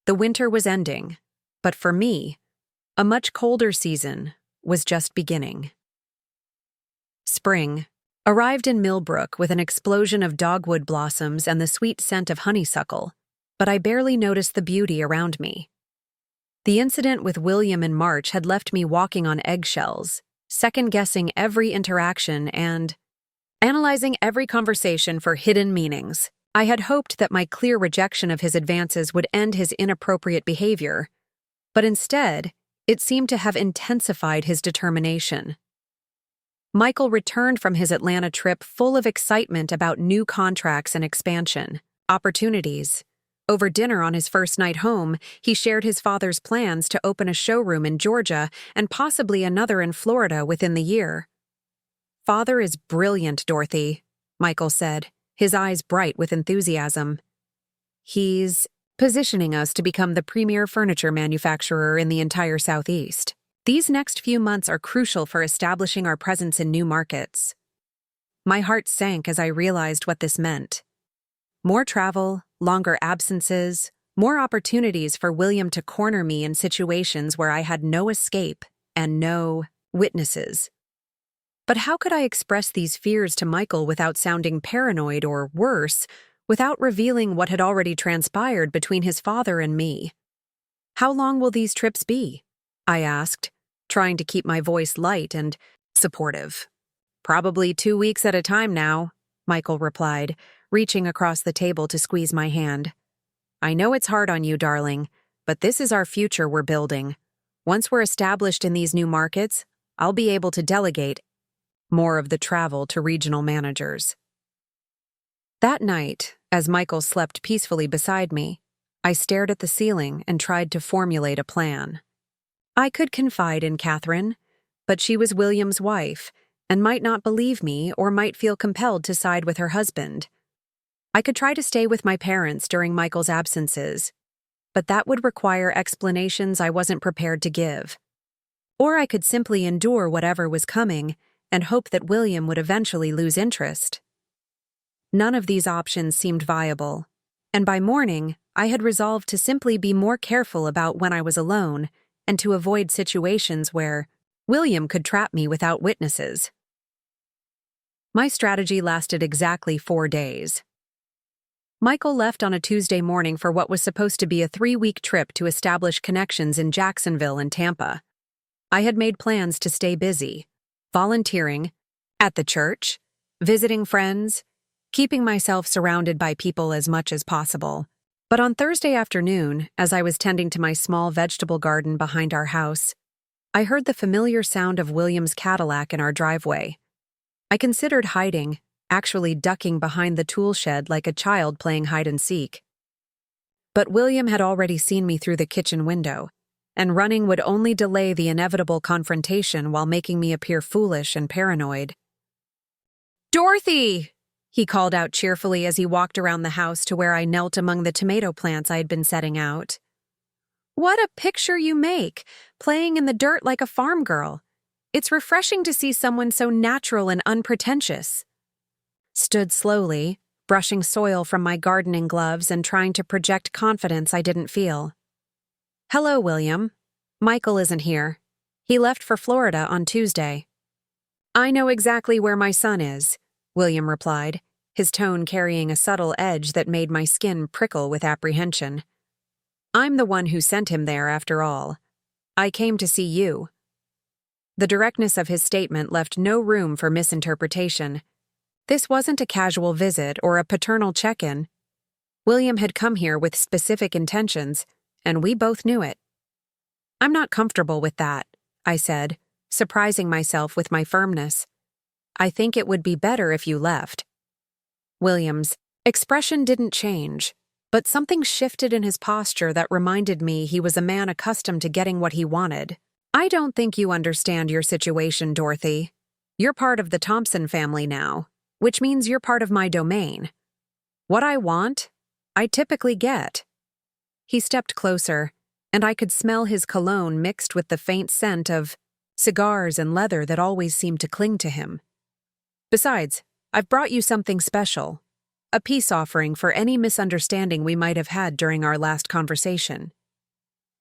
The winter was ending, but for me, a much colder season was just beginning. Spring arrived in Millbrook with an explosion of dogwood blossoms and the sweet scent of honeysuckle, but I barely noticed the beauty around me. The incident with William in March had left me walking on eggshells, second-guessing every interaction and analyzing every conversation for hidden meanings. I had hoped that my clear rejection of his advances would end his inappropriate behavior, but instead, it seemed to have intensified his determination. Michael returned from his Atlanta trip full of excitement about new contracts and expansion opportunities. Over dinner on his first night home, he shared his father's plans to open a showroom in Georgia and possibly another in Florida within the year. "Father is brilliant, Dorothy," Michael said, his eyes bright with enthusiasm. "He's positioning us to become the premier furniture manufacturer in the entire Southeast. These next few months are crucial for establishing our presence in new markets." My heart sank as I realized what this meant. More travel, longer absences, more opportunities for William to corner me in situations where I had no escape and no witnesses. But how could I express these fears to Michael without sounding paranoid or, worse, without revealing what had already transpired between his father and me? "How long will these trips be?" I asked, trying to keep my voice light and supportive. "Probably 2 weeks at a time now," Michael replied, reaching across the table to squeeze my hand. "I know it's hard on you, darling, but this is our future we're building. Once we're established in these new markets, I'll be able to delegate more of the travel to regional managers." That night, as Michael slept peacefully beside me, I stared at the ceiling and tried to formulate a plan. I could confide in Catherine, but she was William's wife and might not believe me or might feel compelled to side with her husband. I could try to stay with my parents during Michael's absences, but that would require explanations I wasn't prepared to give. Or I could simply endure whatever was coming and hope that William would eventually lose interest. None of these options seemed viable, and by morning, I had resolved to simply be more careful about when I was alone and to avoid situations where William could trap me without witnesses. My strategy lasted exactly 4 days. Michael left on a Tuesday morning for what was supposed to be a 3-week trip to establish connections in Jacksonville and Tampa. I had made plans to stay busy, volunteering, at the church, visiting friends, keeping myself surrounded by people as much as possible. But on Thursday afternoon, as I was tending to my small vegetable garden behind our house, I heard the familiar sound of William's Cadillac in our driveway. I considered hiding, actually ducking behind the tool shed like a child playing hide-and-seek. But William had already seen me through the kitchen window, and running would only delay the inevitable confrontation while making me appear foolish and paranoid. "Dorothy!" he called out cheerfully as he walked around the house to where I knelt among the tomato plants I had been setting out. "What a picture you make, playing in the dirt like a farm girl. It's refreshing to see someone so natural and unpretentious." Stood slowly, brushing soil from my gardening gloves and trying to project confidence I didn't feel. "Hello, William. Michael isn't here. He left for Florida on Tuesday." "I know exactly where my son is," William replied, his tone carrying a subtle edge that made my skin prickle with apprehension. "I'm the one who sent him there, after all. I came to see you." The directness of his statement left no room for misinterpretation. This wasn't a casual visit or a paternal check-in. William had come here with specific intentions, and we both knew it. "I'm not comfortable with that," I said, surprising myself with my firmness. "I think it would be better if you left." William's expression didn't change, but something shifted in his posture that reminded me he was a man accustomed to getting what he wanted. "I don't think you understand your situation, Dorothy. You're part of the Thompson family now, which means you're part of my domain. What I want, I typically get." He stepped closer, and I could smell his cologne mixed with the faint scent of cigars and leather that always seemed to cling to him. "Besides, I've brought you something special, a peace offering for any misunderstanding we might have had during our last conversation."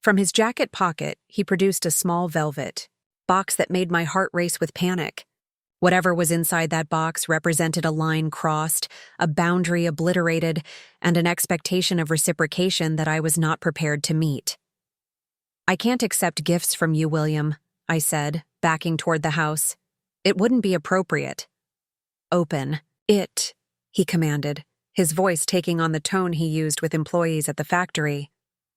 From his jacket pocket, he produced a small velvet box that made my heart race with panic. Whatever was inside that box represented a line crossed, a boundary obliterated, and an expectation of reciprocation that I was not prepared to meet. "I can't accept gifts from you, William," I said, backing toward the house. "It wouldn't be appropriate." "Open it," he commanded, his voice taking on the tone he used with employees at the factory.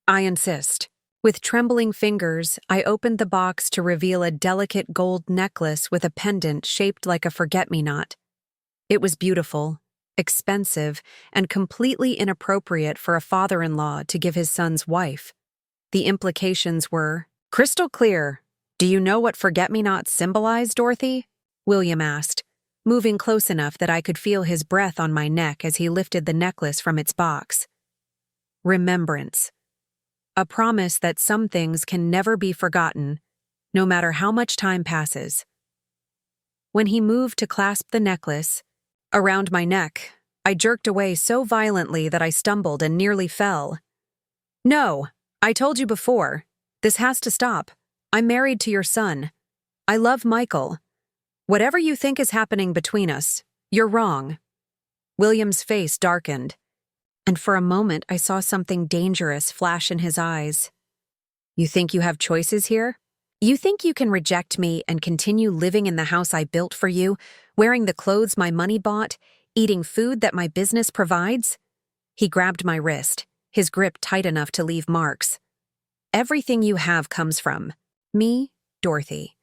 "I insist." With trembling fingers, I opened the box to reveal a delicate gold necklace with a pendant shaped like a forget-me-not. It was beautiful, expensive, and completely inappropriate for a father-in-law to give his son's wife. The implications were crystal clear. "Do you know what forget-me-nots symbolize, Dorothy?" William asked, moving close enough that I could feel his breath on my neck as he lifted the necklace from its box. Remembrance. A promise that some things can never be forgotten, no matter how much time passes. When he moved to clasp the necklace around my neck, I jerked away so violently that I stumbled and nearly fell. "No, I told you before. This has to stop. I'm married to your son. I love Michael. Whatever you think is happening between us, you're wrong." William's face darkened, and for a moment I saw something dangerous flash in his eyes. "You think you have choices here? You think you can reject me and continue living in the house I built for you, wearing the clothes my money bought, eating food that my business provides?" He grabbed my wrist, his grip tight enough to leave marks. "Everything you have comes from me, Dorothy.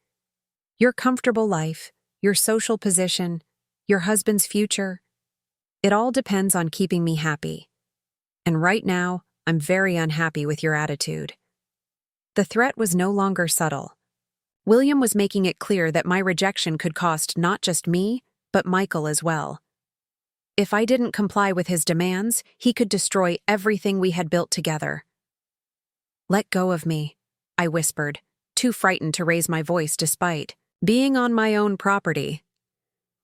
Your comfortable life, your social position, your husband's future. It all depends on keeping me happy. And right now, I'm very unhappy with your attitude." The threat was no longer subtle. William was making it clear that my rejection could cost not just me, but Michael as well. If I didn't comply with his demands, he could destroy everything we had built together. "Let go of me," I whispered, too frightened to raise my voice despite being on my own property.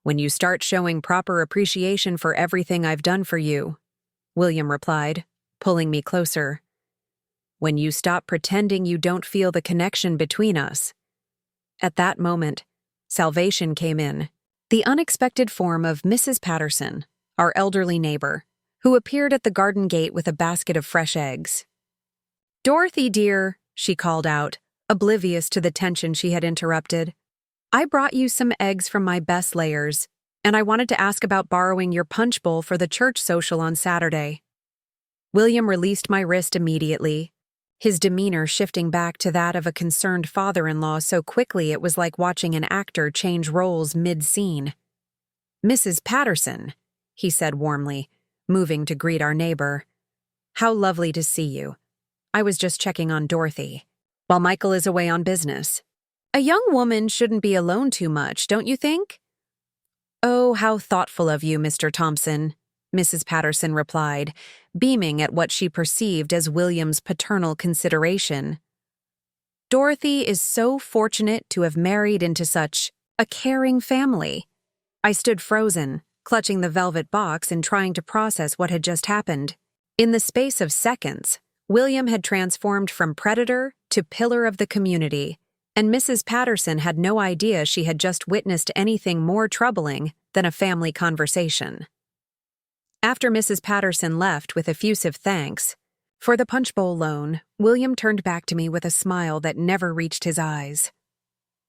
"When you start showing proper appreciation for everything I've done for you," William replied, pulling me closer. "When you stop pretending you don't feel the connection between us." At that moment, salvation came in, the unexpected form of Mrs. Patterson, our elderly neighbor, who appeared at the garden gate with a basket of fresh eggs. "Dorothy, dear," she called out, oblivious to the tension she had interrupted. "I brought you some eggs from my best layers, and I wanted to ask about borrowing your punch bowl for the church social on Saturday." William released my wrist immediately, his demeanor shifting back to that of a concerned father-in-law so quickly it was like watching an actor change roles mid-scene. "Mrs. Patterson," he said warmly, moving to greet our neighbor. "How lovely to see you. I was just checking on Dorothy, while Michael is away on business. A young woman shouldn't be alone too much, don't you think?" "Oh, how thoughtful of you, Mr. Thompson," Mrs. Patterson replied, beaming at what she perceived as William's paternal consideration. "Dorothy is so fortunate to have married into such a caring family." I stood frozen, clutching the velvet box and trying to process what had just happened. In the space of seconds, William had transformed from predator to pillar of the community, and Mrs. Patterson had no idea she had just witnessed anything more troubling than a family conversation. After Mrs. Patterson left with effusive thanks for the punch bowl loan, William turned back to me with a smile that never reached his eyes.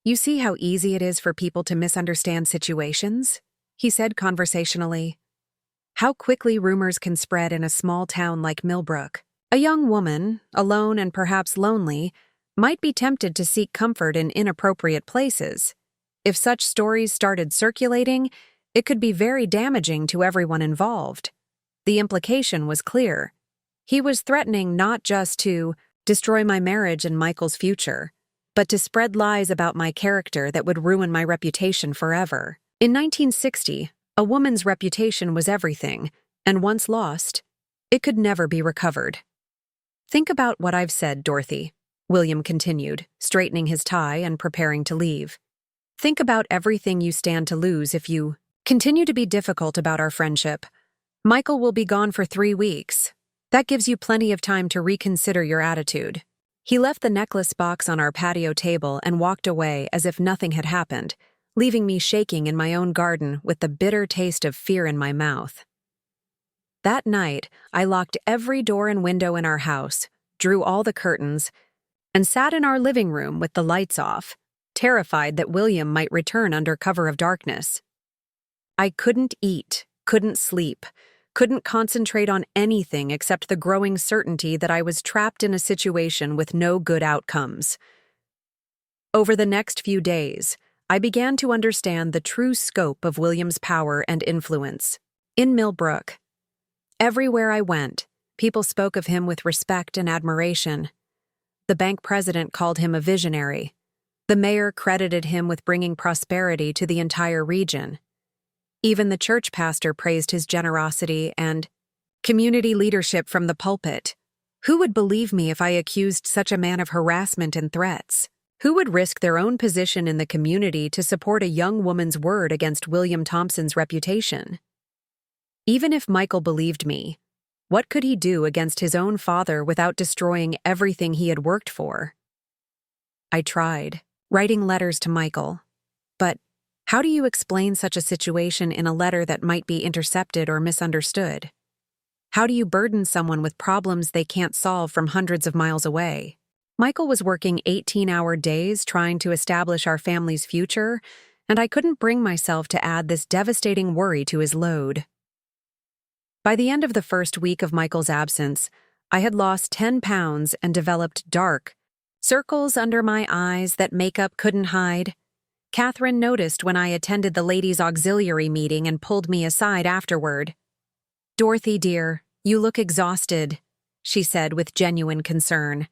"You see how easy it is for people to misunderstand situations?" he said conversationally. "How quickly rumors can spread in a small town like Millbrook. A young woman, alone and perhaps lonely, might be tempted to seek comfort in inappropriate places. If such stories started circulating, it could be very damaging to everyone involved." The implication was clear. He was threatening not just to destroy my marriage and Michael's future, but to spread lies about my character that would ruin my reputation forever. In 1960, a woman's reputation was everything, and once lost, it could never be recovered. "Think about what I've said, Dorothy," William continued, straightening his tie and preparing to leave. "Think about everything you stand to lose if you continue to be difficult about our friendship. Michael will be gone for 3 weeks. That gives you plenty of time to reconsider your attitude." He left the necklace box on our patio table and walked away as if nothing had happened, leaving me shaking in my own garden with the bitter taste of fear in my mouth. That night, I locked every door and window in our house, drew all the curtains, and sat in our living room with the lights off, terrified that William might return under cover of darkness. I couldn't eat, couldn't sleep, couldn't concentrate on anything except the growing certainty that I was trapped in a situation with no good outcomes. Over the next few days, I began to understand the true scope of William's power and influence. In Millbrook, everywhere I went, people spoke of him with respect and admiration. The bank president called him a visionary. The mayor credited him with bringing prosperity to the entire region. Even the church pastor praised his generosity and community leadership from the pulpit. Who would believe me if I accused such a man of harassment and threats? Who would risk their own position in the community to support a young woman's word against William Thompson's reputation? Even if Michael believed me, what could he do against his own father without destroying everything he had worked for? I tried, writing letters to Michael. But how do you explain such a situation in a letter that might be intercepted or misunderstood? How do you burden someone with problems they can't solve from hundreds of miles away? Michael was working 18-hour days trying to establish our family's future, and I couldn't bring myself to add this devastating worry to his load. By the end of the first week of Michael's absence, I had lost 10 pounds and developed dark circles under my eyes that makeup couldn't hide. Catherine noticed when I attended the ladies' auxiliary meeting and pulled me aside afterward. "Dorothy, dear, you look exhausted," she said with genuine concern.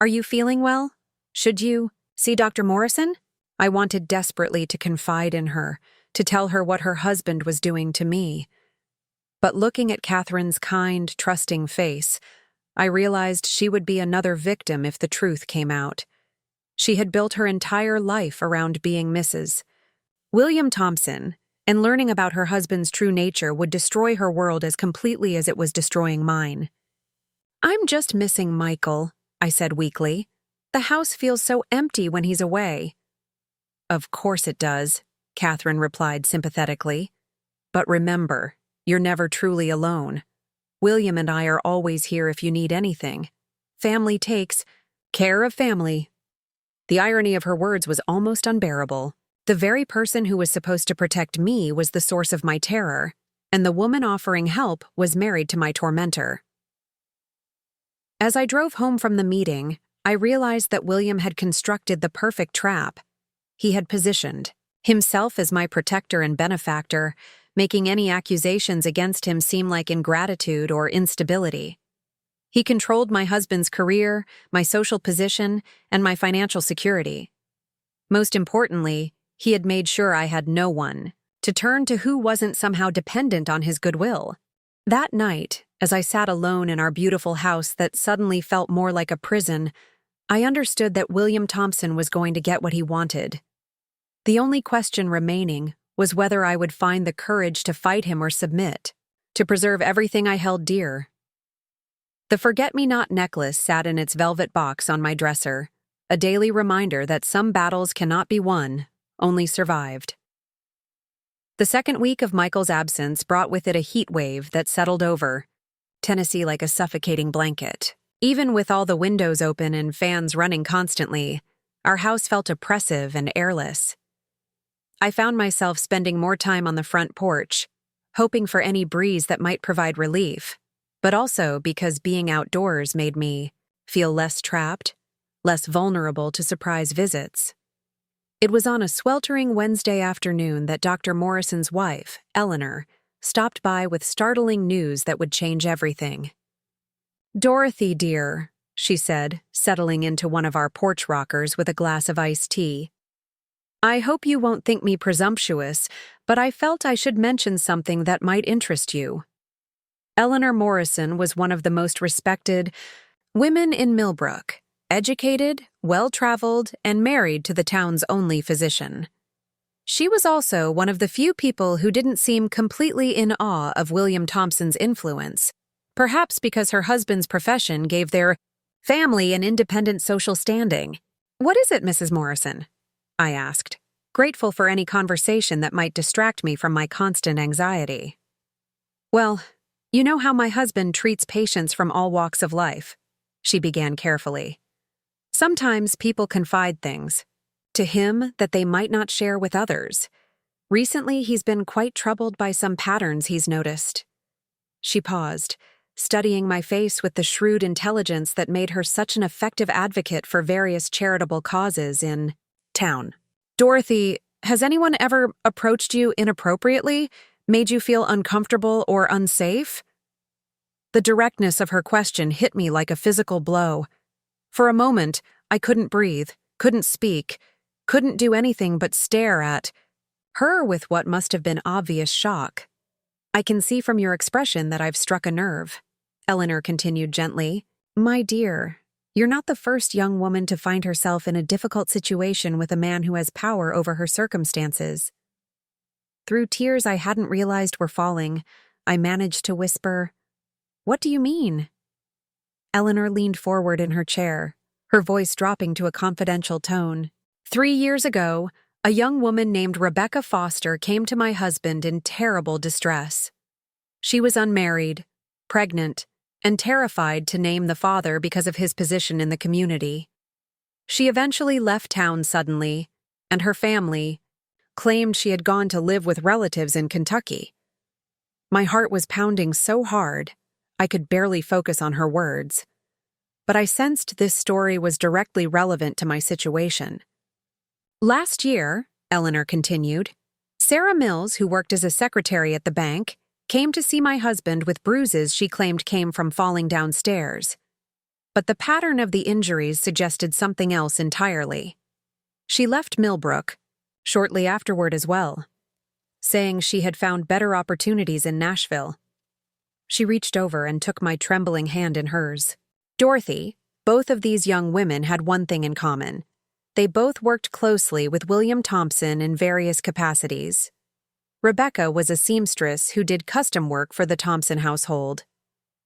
"Are you feeling well? Should you see Dr. Morrison?" I wanted desperately to confide in her, to tell her what her husband was doing to me. But looking at Catherine's kind, trusting face, I realized she would be another victim if the truth came out. She had built her entire life around being Mrs. William Thompson, and learning about her husband's true nature would destroy her world as completely as it was destroying mine. "I'm just missing Michael," I said weakly. "The house feels so empty when he's away." "Of course it does," Catherine replied sympathetically. "But remember, you're never truly alone. William and I are always here if you need anything. Family takes care of family." The irony of her words was almost unbearable. The very person who was supposed to protect me was the source of my terror, and the woman offering help was married to my tormentor. As I drove home from the meeting, I realized that William had constructed the perfect trap. He had positioned himself as my protector and benefactor, making any accusations against him seem like ingratitude or instability. He controlled my husband's career, my social position, and my financial security. Most importantly, he had made sure I had no one to turn to who wasn't somehow dependent on his goodwill. That night, as I sat alone in our beautiful house that suddenly felt more like a prison, I understood that William Thompson was going to get what he wanted. The only question remaining was whether I would find the courage to fight him or submit, to preserve everything I held dear. The forget-me-not necklace sat in its velvet box on my dresser, a daily reminder that some battles cannot be won, only survived. The second week of Michael's absence brought with it a heat wave that settled over Tennessee like a suffocating blanket. Even with all the windows open and fans running constantly, our house felt oppressive and airless. I found myself spending more time on the front porch, hoping for any breeze that might provide relief, but also because being outdoors made me feel less trapped, less vulnerable to surprise visits. It was on a sweltering Wednesday afternoon that Dr. Morrison's wife, Eleanor, stopped by with startling news that would change everything. "Dorothy, dear," she said, settling into one of our porch rockers with a glass of iced tea. "I hope you won't think me presumptuous, but I felt I should mention something that might interest you." Eleanor Morrison was one of the most respected women in Millbrook, educated, well-traveled, and married to the town's only physician. She was also one of the few people who didn't seem completely in awe of William Thompson's influence, perhaps because her husband's profession gave their family an independent social standing. "What is it, Mrs. Morrison?" I asked, grateful for any conversation that might distract me from my constant anxiety. "Well, you know how my husband treats patients from all walks of life," she began carefully. "Sometimes people confide things to him that they might not share with others. Recently, he's been quite troubled by some patterns he's noticed. She paused, studying my face with the shrewd intelligence that made her such an effective advocate for various charitable causes in town. Dorothy, has anyone ever approached you inappropriately, made you feel uncomfortable or unsafe? The directness of her question hit me like a physical blow. For a moment, I couldn't breathe, couldn't speak, couldn't do anything but stare at her with what must have been obvious shock. I can see from your expression that I've struck a nerve. Eleanor continued gently. My dear, you're not the first young woman to find herself in a difficult situation with a man who has power over her circumstances. Through tears I hadn't realized were falling, I managed to whisper, What do you mean? Eleanor leaned forward in her chair, her voice dropping to a confidential tone. 3 years ago, a young woman named Rebecca Foster came to my husband in terrible distress. She was unmarried, pregnant, and terrified to name the father because of his position in the community. She eventually left town suddenly, and her family claimed she had gone to live with relatives in Kentucky. My heart was pounding so hard, I could barely focus on her words. But I sensed this story was directly relevant to my situation. Last year, Eleanor continued, Sarah Mills, who worked as a secretary at the bank, came to see my husband with bruises she claimed came from falling downstairs. But the pattern of the injuries suggested something else entirely. She left Millbrook, shortly afterward as well, saying she had found better opportunities in Nashville. She reached over and took my trembling hand in hers. Dorothy, both of these young women had one thing in common. They both worked closely with William Thompson in various capacities. Rebecca was a seamstress who did custom work for the Thompson household.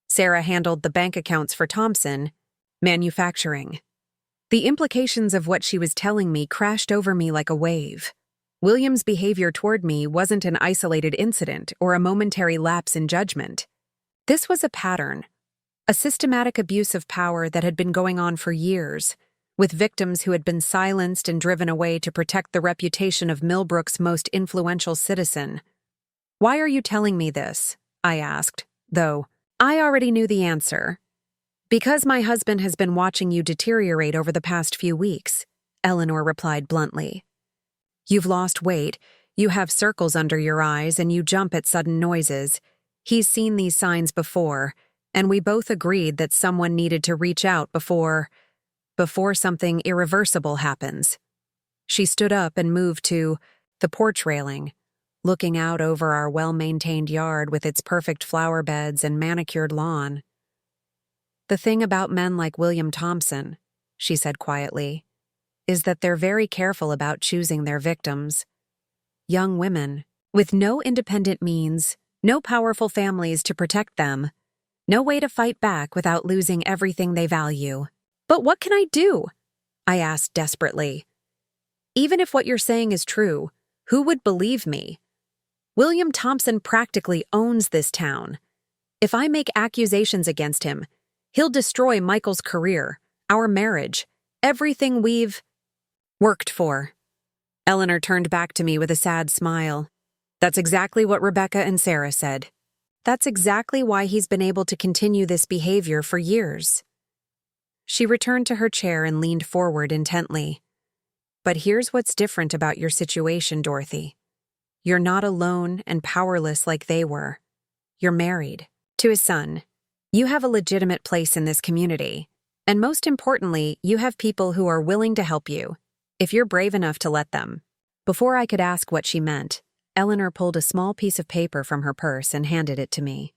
Sarah handled the bank accounts for Thompson, manufacturing. The implications of what she was telling me crashed over me like a wave. William's behavior toward me wasn't an isolated incident or a momentary lapse in judgment. This was a pattern, a systematic abuse of power that had been going on for years, with victims who had been silenced and driven away to protect the reputation of Millbrook's most influential citizen. Why are you telling me this? I asked, though I already knew the answer. Because my husband has been watching you deteriorate over the past few weeks, Eleanor replied bluntly. You've lost weight, you have circles under your eyes, and you jump at sudden noises. He's seen these signs before, and we both agreed that someone needed to reach out before something irreversible happens. She stood up and moved to the porch railing, looking out over our well-maintained yard with its perfect flower beds and manicured lawn. The thing about men like William Thompson, she said quietly, is that they're very careful about choosing their victims. Young women, with no independent means, no powerful families to protect them, no way to fight back without losing everything they value. But what can I do? I asked desperately. Even if what you're saying is true, who would believe me? William Thompson practically owns this town. If I make accusations against him, he'll destroy Michael's career, our marriage, everything we've worked for. Eleanor turned back to me with a sad smile. That's exactly what Rebecca and Sarah said. That's exactly why he's been able to continue this behavior for years. She returned to her chair and leaned forward intently. But here's what's different about your situation, Dorothy. You're not alone and powerless like they were. You're married to a son. You have a legitimate place in this community. And most importantly, you have people who are willing to help you, if you're brave enough to let them. Before I could ask what she meant, Eleanor pulled a small piece of paper from her purse and handed it to me.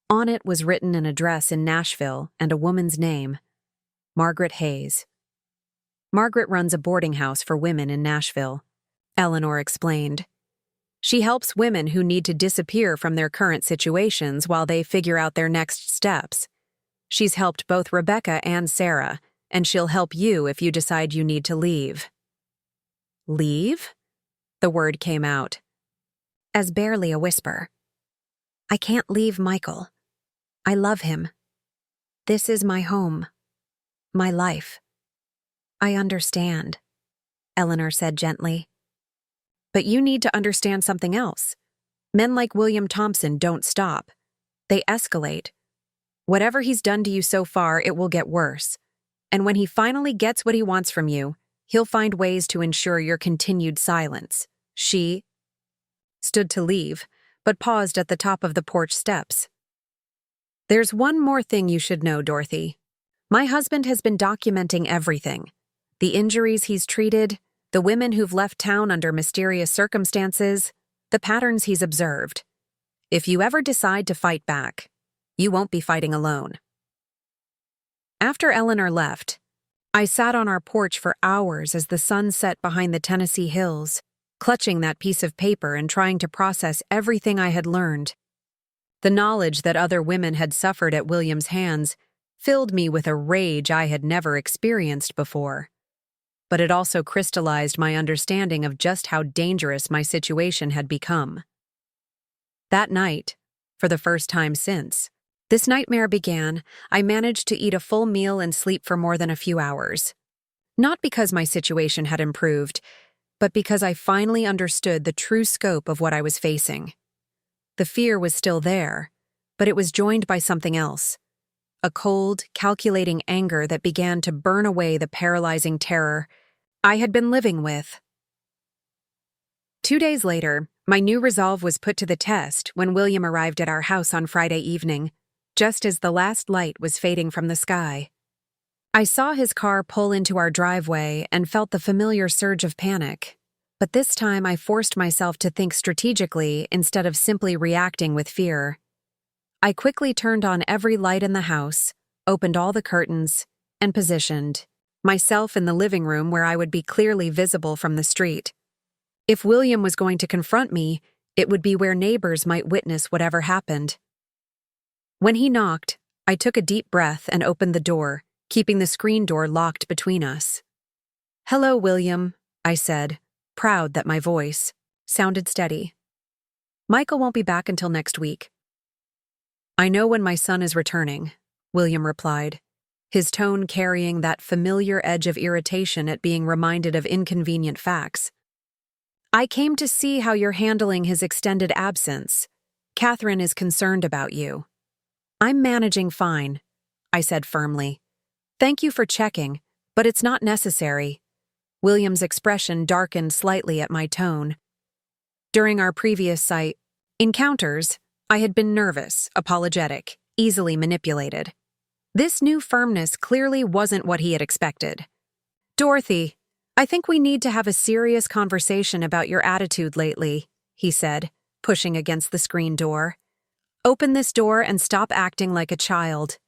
On it was written an address in Nashville and a woman's name, Margaret Hayes. Margaret runs a boarding house for women in Nashville, Eleanor explained. She helps women who need to disappear from their current situations while they figure out their next steps. She's helped both Rebecca and Sarah, and she'll help you if you decide you need to leave. Leave? The word came out, as barely a whisper. I can't leave Michael. I love him. This is my home. My life. I understand, Eleanor said gently. But you need to understand something else. Men like William Thompson don't stop. They escalate. Whatever he's done to you so far, it will get worse. And when he finally gets what he wants from you, he'll find ways to ensure your continued silence. She stood to leave, but paused at the top of the porch steps. There's one more thing you should know, Dorothy. My husband has been documenting everything. The injuries he's treated, the women who've left town under mysterious circumstances, the patterns he's observed. If you ever decide to fight back, you won't be fighting alone. After Eleanor left, I sat on our porch for hours as the sun set behind the Tennessee hills, clutching that piece of paper and trying to process everything I had learned. The knowledge that other women had suffered at William's hands filled me with a rage I had never experienced before. But it also crystallized my understanding of just how dangerous my situation had become. That night, for the first time since this nightmare began, I managed to eat a full meal and sleep for more than a few hours. Not because my situation had improved, but because I finally understood the true scope of what I was facing. The fear was still there, but it was joined by something else. A cold, calculating anger that began to burn away the paralyzing terror I had been living with. 2 days later, my new resolve was put to the test when William arrived at our house on Friday evening, just as the last light was fading from the sky. I saw his car pull into our driveway and felt the familiar surge of panic. But this time I forced myself to think strategically instead of simply reacting with fear. I quickly turned on every light in the house, opened all the curtains, and positioned myself in the living room where I would be clearly visible from the street. If William was going to confront me, it would be where neighbors might witness whatever happened. When he knocked, I took a deep breath and opened the door, keeping the screen door locked between us. "Hello, William," I said, proud that my voice sounded steady. "Michael won't be back until next week." "I know when my son is returning," William replied, his tone carrying that familiar edge of irritation at being reminded of inconvenient facts. "I came to see how you're handling his extended absence. Catherine is concerned about you." "I'm managing fine," I said firmly. "Thank you for checking, but it's not necessary." William's expression darkened slightly at my tone. During our previous encounters, I had been nervous, apologetic, easily manipulated. This new firmness clearly wasn't what he had expected. "Dorothy, I think we need to have a serious conversation about your attitude lately," he said, pushing against the screen door. "Open this door and stop acting like a child."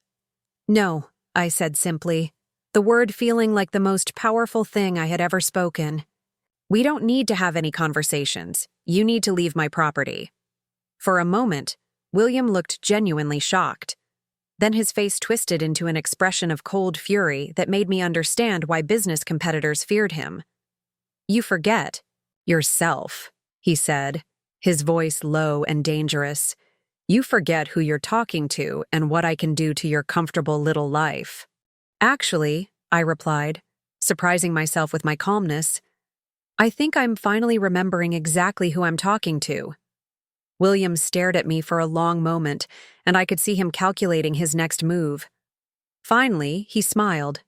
"No," I said simply, the word feeling like the most powerful thing I had ever spoken. "We don't need to have any conversations. You need to leave my property." For a moment, William looked genuinely shocked. Then his face twisted into an expression of cold fury that made me understand why business competitors feared him. "You forget yourself," he said, his voice low and dangerous. "You forget who you're talking to and what I can do to your comfortable little life." "Actually," I replied, surprising myself with my calmness, "I think I'm finally remembering exactly who I'm talking to." William stared at me for a long moment, and I could see him calculating his next move. Finally, he smiled.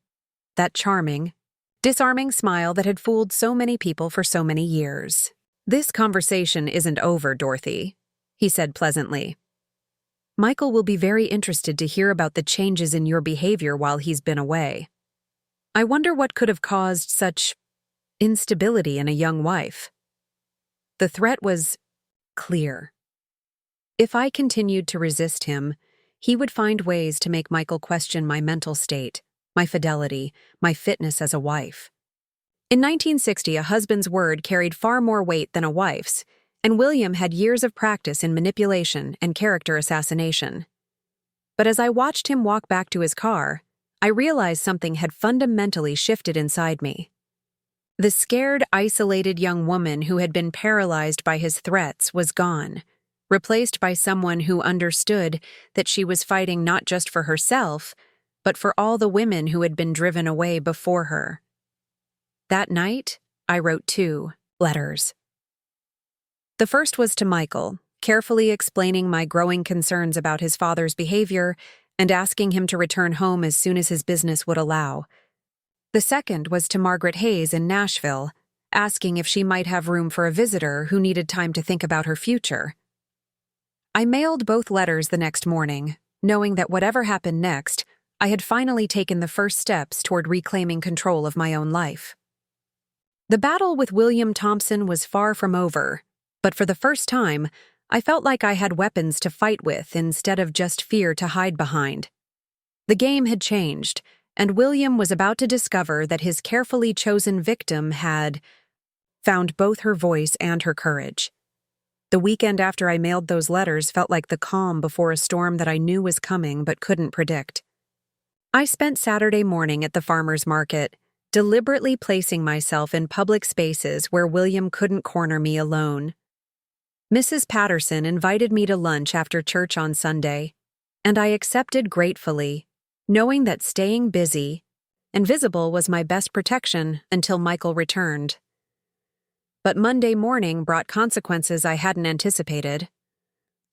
That charming, disarming smile that had fooled so many people for so many years. "This conversation isn't over, Dorothy," he said pleasantly. "Michael will be very interested to hear about the changes in your behavior while he's been away. I wonder what could have caused such instability in a young wife." The threat was clear. If I continued to resist him, he would find ways to make Michael question my mental state, my fidelity, my fitness as a wife. In 1960, a husband's word carried far more weight than a wife's, and William had years of practice in manipulation and character assassination. But as I watched him walk back to his car, I realized something had fundamentally shifted inside me. The scared, isolated young woman who had been paralyzed by his threats was gone, replaced by someone who understood that she was fighting not just for herself, but for all the women who had been driven away before her. That night, I wrote 2 letters. The first was to Michael, carefully explaining my growing concerns about his father's behavior and asking him to return home as soon as his business would allow. The second was to Margaret Hayes in Nashville, asking if she might have room for a visitor who needed time to think about her future. I mailed both letters the next morning, knowing that whatever happened next, I had finally taken the first steps toward reclaiming control of my own life. The battle with William Thompson was far from over, but for the first time, I felt like I had weapons to fight with instead of just fear to hide behind. The game had changed, and William was about to discover that his carefully chosen victim had found both her voice and her courage. The weekend after I mailed those letters felt like the calm before a storm that I knew was coming but couldn't predict. I spent Saturday morning at the farmer's market, deliberately placing myself in public spaces where William couldn't corner me alone. Mrs. Patterson invited me to lunch after church on Sunday, and I accepted gratefully, knowing that staying busy and visible was my best protection until Michael returned. But Monday morning brought consequences I hadn't anticipated.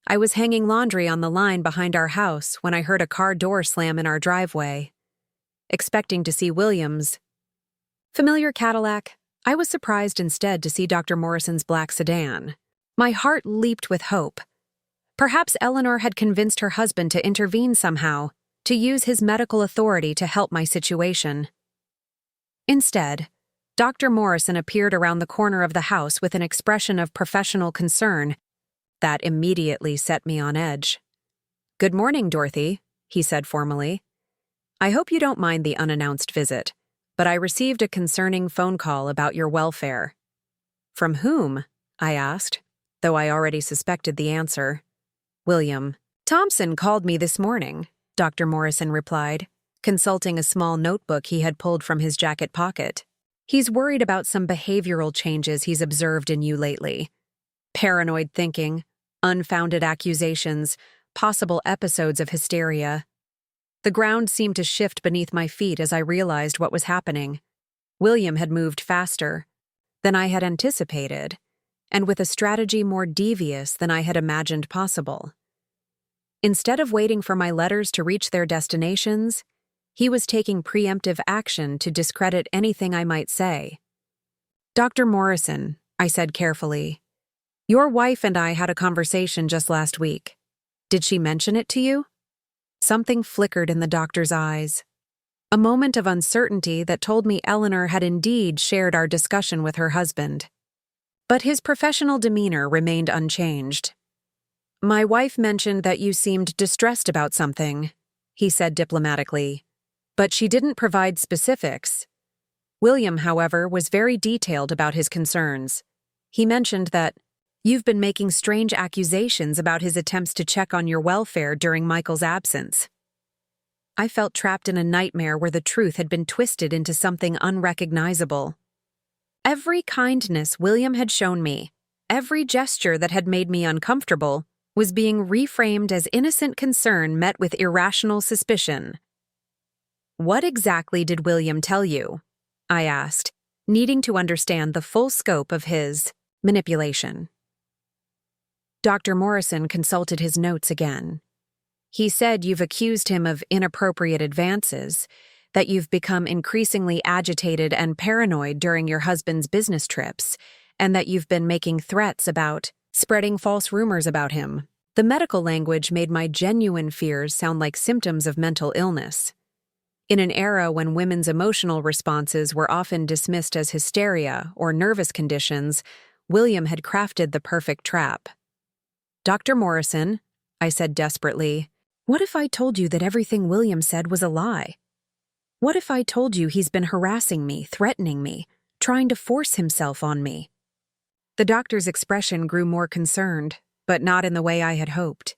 I was hanging laundry on the line behind our house when I heard a car door slam in our driveway. Expecting to see William's familiar Cadillac, I was surprised instead to see Dr. Morrison's black sedan. My heart leaped with hope. Perhaps Eleanor had convinced her husband to intervene somehow, to use his medical authority to help my situation. Instead, Dr. Morrison appeared around the corner of the house with an expression of professional concern that immediately set me on edge. "Good morning, Dorothy," he said formally. "I hope you don't mind the unannounced visit, but I received a concerning phone call about your welfare." "From whom?" I asked, though I already suspected the answer. "William Thompson called me this morning," Dr. Morrison replied, consulting a small notebook he had pulled from his jacket pocket. "He's worried about some behavioral changes he's observed in you lately. Paranoid thinking, unfounded accusations, possible episodes of hysteria." The ground seemed to shift beneath my feet as I realized what was happening. William had moved faster than I had anticipated, and with a strategy more devious than I had imagined possible. Instead of waiting for my letters to reach their destinations, he was taking preemptive action to discredit anything I might say. "Dr. Morrison," I said carefully, "your wife and I had a conversation just last week. Did she mention it to you?" Something flickered in the doctor's eyes. A moment of uncertainty that told me Eleanor had indeed shared our discussion with her husband. But his professional demeanor remained unchanged. "My wife mentioned that you seemed distressed about something," he said diplomatically, "but she didn't provide specifics." William, however, was very detailed about his concerns. He mentioned that you've been making strange accusations about his attempts to check on your welfare during Michael's absence. I felt trapped in a nightmare where the truth had been twisted into something unrecognizable. Every kindness William had shown me, every gesture that had made me uncomfortable, was being reframed as innocent concern met with irrational suspicion. "What exactly did William tell you?" I asked, needing to understand the full scope of his manipulation. Dr. Morrison consulted his notes again. "He said you've accused him of inappropriate advances, that you've become increasingly agitated and paranoid during your husband's business trips, and that you've been making threats about spreading false rumors about him." The medical language made my genuine fears sound like symptoms of mental illness. In an era when women's emotional responses were often dismissed as hysteria or nervous conditions, William had crafted the perfect trap. "Dr. Morrison," I said desperately, "what if I told you that everything William said was a lie? What if I told you he's been harassing me, threatening me, trying to force himself on me?" The doctor's expression grew more concerned, but not in the way I had hoped.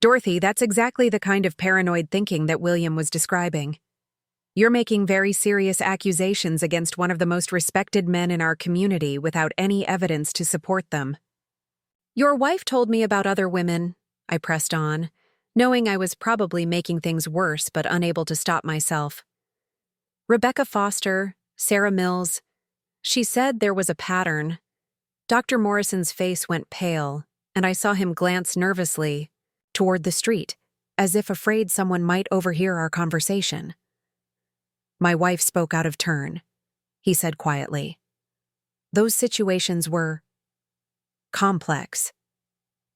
"Dorothy, that's exactly the kind of paranoid thinking that William was describing. You're making very serious accusations against one of the most respected men in our community without any evidence to support them." "Your wife told me about other women," I pressed on, knowing I was probably making things worse but unable to stop myself. "Rebecca Foster, Sarah Mills. She said there was a pattern. Dr. Morrison's face went pale, and I saw him glance nervously toward the street, as if afraid someone might overhear our conversation. My wife spoke out of turn. He said quietly. Those situations were complex,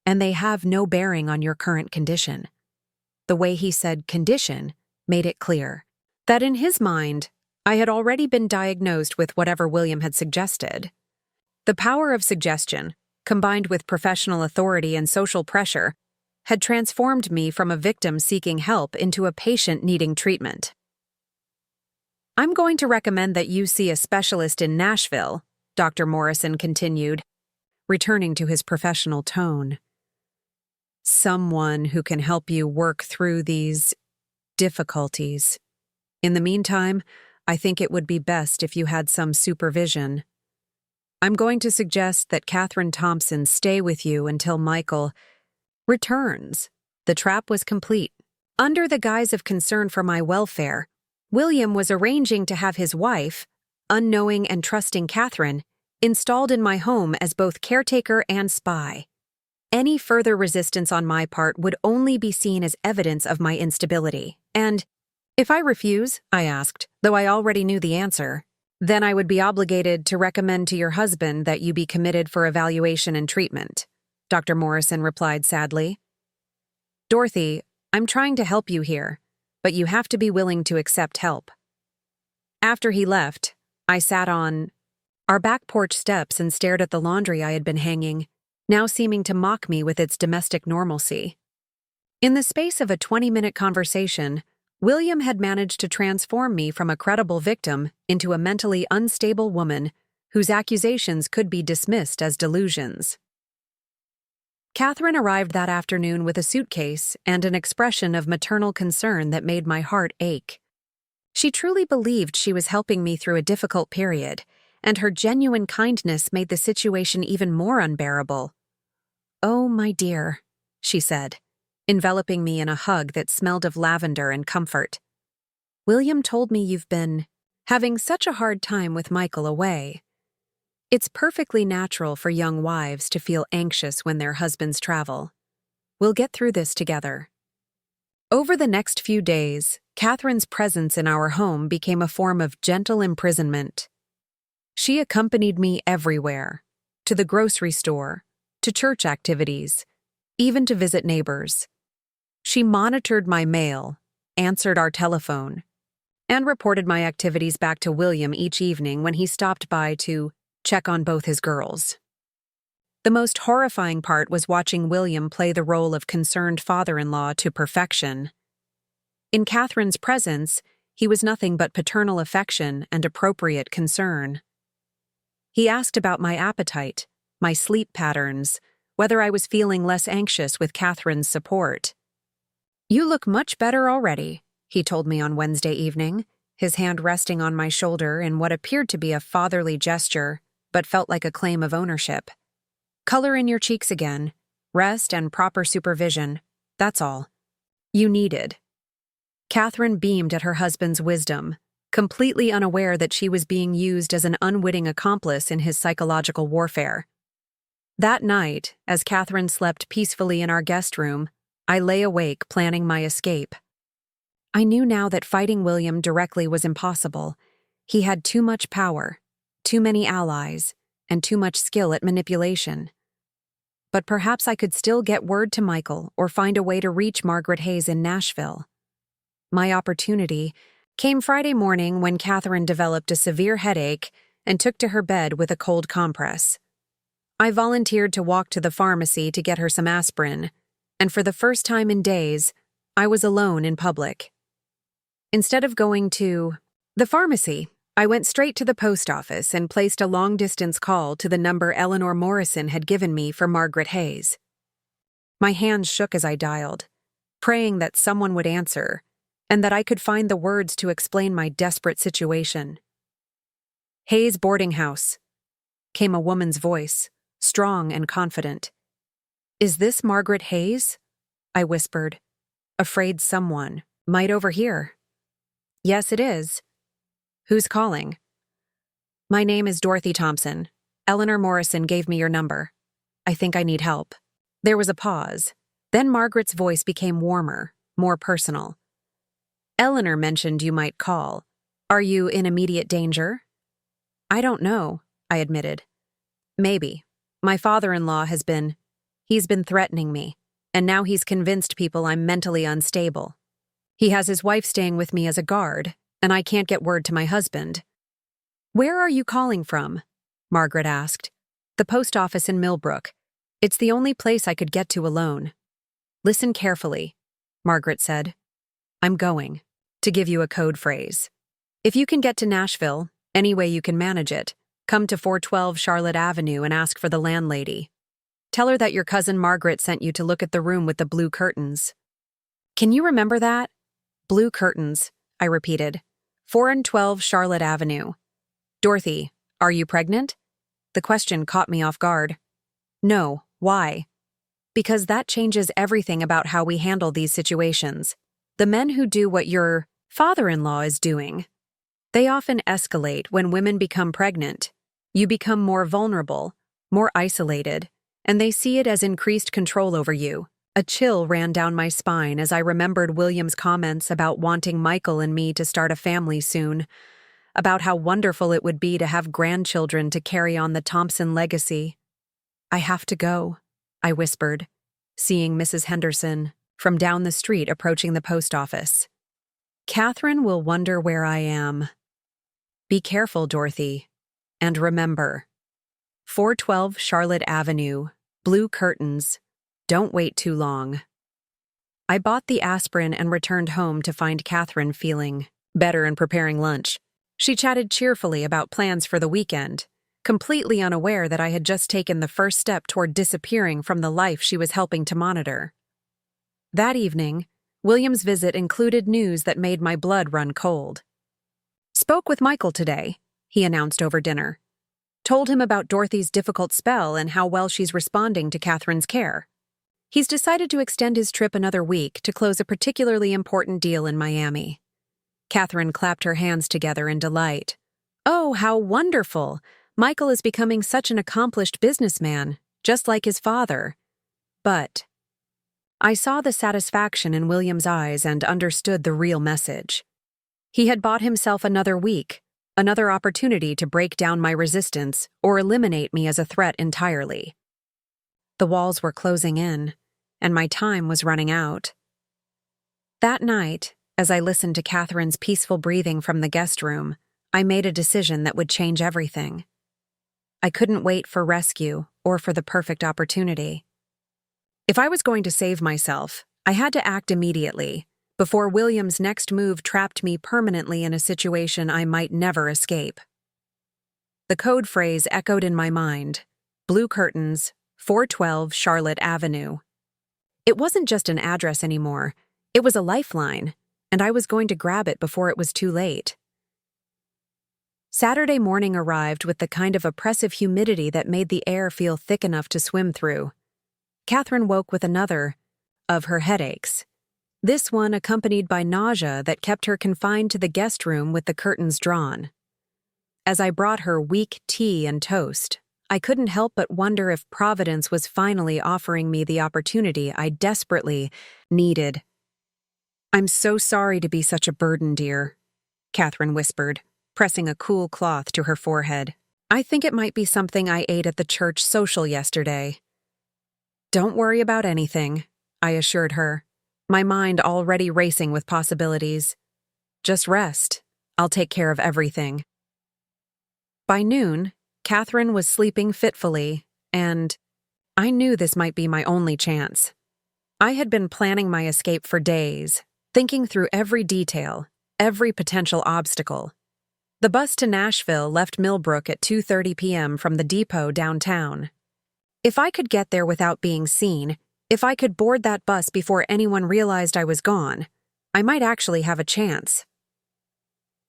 and they have no bearing on your current condition. The way he said condition made it clear that in his mind, I had already been diagnosed with whatever William had suggested. The power of suggestion, combined with professional authority and social pressure, had transformed me from a victim seeking help into a patient needing treatment. I'm going to recommend that you see a specialist in Nashville, Dr. Morrison continued, returning to his professional tone. Someone who can help you work through these difficulties. In the meantime, I think it would be best if you had some supervision. I'm going to suggest that Catherine Thompson stay with you until Michael returns. The trap was complete. Under the guise of concern for my welfare, William was arranging to have his wife, unknowing and trusting Catherine, installed in my home as both caretaker and spy. Any further resistance on my part would only be seen as evidence of my instability. And if I refuse, I asked, though I already knew the answer, then I would be obligated to recommend to your husband that you be committed for evaluation and treatment, Dr. Morrison replied sadly. Dorothy, I'm trying to help you here, but you have to be willing to accept help. After he left, I sat on our back porch steps and stared at the laundry I had been hanging, now seeming to mock me with its domestic normalcy. In the space of a 20-minute conversation, William had managed to transform me from a credible victim into a mentally unstable woman whose accusations could be dismissed as delusions. Catherine arrived that afternoon with a suitcase and an expression of maternal concern that made my heart ache. She truly believed she was helping me through a difficult period, and her genuine kindness made the situation even more unbearable. "Oh, my dear," she said, enveloping me in a hug that smelled of lavender and comfort. "William told me you've been having such a hard time with Michael away. It's perfectly natural for young wives to feel anxious when their husbands travel. We'll get through this together." Over the next few days, Catherine's presence in our home became a form of gentle imprisonment. She accompanied me everywhere, to the grocery store, to church activities, even to visit neighbors. She monitored my mail, answered our telephone, and reported my activities back to William each evening when he stopped by to check on both his girls. The most horrifying part was watching William play the role of concerned father-in-law to perfection. In Catherine's presence, he was nothing but paternal affection and appropriate concern. He asked about my appetite, my sleep patterns, whether I was feeling less anxious with Catherine's support. "You look much better already," he told me on Wednesday evening, his hand resting on my shoulder in what appeared to be a fatherly gesture, but felt like a claim of ownership. "Color in your cheeks again, rest and proper supervision, that's all. You needed." Catherine beamed at her husband's wisdom, completely unaware that she was being used as an unwitting accomplice in his psychological warfare. That night, as Catherine slept peacefully in our guest room, I lay awake planning my escape. I knew now that fighting William directly was impossible. He had too much power, too many allies, and too much skill at manipulation. But perhaps I could still get word to Michael or find a way to reach Margaret Hayes in Nashville. My opportunity came Friday morning when Catherine developed a severe headache and took to her bed with a cold compress. I volunteered to walk to the pharmacy to get her some aspirin, and for the first time in days, I was alone in public. Instead of going to the pharmacy, I went straight to the post office and placed a long-distance call to the number Eleanor Morrison had given me for Margaret Hayes. My hands shook as I dialed, praying that someone would answer and that I could find the words to explain my desperate situation. "Hayes Boarding House," came a woman's voice, strong and confident. "Is this Margaret Hayes?" I whispered, afraid someone might overhear. "Yes, it is. Who's calling?" "My name is Dorothy Thompson. Eleanor Morrison gave me your number. I think I need help." There was a pause. Then Margaret's voice became warmer, more personal. "Eleanor mentioned you might call. Are you in immediate danger?" "I don't know," I admitted. "Maybe. My father-in-law he's been threatening me, and now he's convinced people I'm mentally unstable. He has his wife staying with me as a guard, and I can't get word to my husband." "Where are you calling from?" Margaret asked. "The post office in Millbrook. It's the only place I could get to alone." "Listen carefully," Margaret said. "I'm going to give you a code phrase. If you can get to Nashville, any way you can manage it, come to 412 Charlotte Avenue and ask for the landlady. Tell her that your cousin Margaret sent you to look at the room with the blue curtains." "Can you remember that?" "Blue curtains," I repeated. 412 Charlotte Avenue. "Dorothy, are you pregnant?" The question caught me off guard. "No, why?" "Because that changes everything about how we handle these situations. The men who do what your father-in-law is doing, they often escalate when women become pregnant. You become more vulnerable, more isolated, and they see it as increased control over you." A chill ran down my spine as I remembered William's comments about wanting Michael and me to start a family soon, about how wonderful it would be to have grandchildren to carry on the Thompson legacy. "I have to go," I whispered, seeing Mrs. Henderson from down the street approaching the post office. "Catherine will wonder where I am. Be careful, Dorothy. And remember, 412 Charlotte Avenue, blue curtains. Don't wait too long." I bought the aspirin and returned home to find Catherine feeling better and preparing lunch. She chatted cheerfully about plans for the weekend, completely unaware that I had just taken the first step toward disappearing from the life she was helping to monitor. That evening, William's visit included news that made my blood run cold. "Spoke with Michael today," he announced over dinner. "Told him about Dorothy's difficult spell and how well she's responding to Catherine's care. He's decided to extend his trip another week to close a particularly important deal in Miami." Catherine clapped her hands together in delight. "Oh, how wonderful! Michael is becoming such an accomplished businessman, just like his father." But I saw the satisfaction in William's eyes and understood the real message. He had bought himself another week, another opportunity to break down my resistance or eliminate me as a threat entirely. The walls were closing in, and my time was running out. That night, as I listened to Catherine's peaceful breathing from the guest room, I made a decision that would change everything. I couldn't wait for rescue or for the perfect opportunity. If I was going to save myself, I had to act immediately, before William's next move trapped me permanently in a situation I might never escape. The code phrase echoed in my mind: blue curtains, 412 Charlotte Avenue. It wasn't just an address anymore, it was a lifeline, and I was going to grab it before it was too late. Saturday morning arrived with the kind of oppressive humidity that made the air feel thick enough to swim through. Catherine woke with another of her headaches, this one accompanied by nausea that kept her confined to the guest room with the curtains drawn. As I brought her weak tea and toast, I couldn't help but wonder if Providence was finally offering me the opportunity I desperately needed. "I'm so sorry to be such a burden, dear," Catherine whispered, pressing a cool cloth to her forehead. "I think it might be something I ate at the church social yesterday." "Don't worry about anything," I assured her, my mind already racing with possibilities. "Just rest. I'll take care of everything." By noon, Catherine was sleeping fitfully, and I knew this might be my only chance. I had been planning my escape for days, thinking through every detail, every potential obstacle. The bus to Nashville left Millbrook at 2:30 p.m. from the depot downtown. If I could get there without being seen, if I could board that bus before anyone realized I was gone, I might actually have a chance.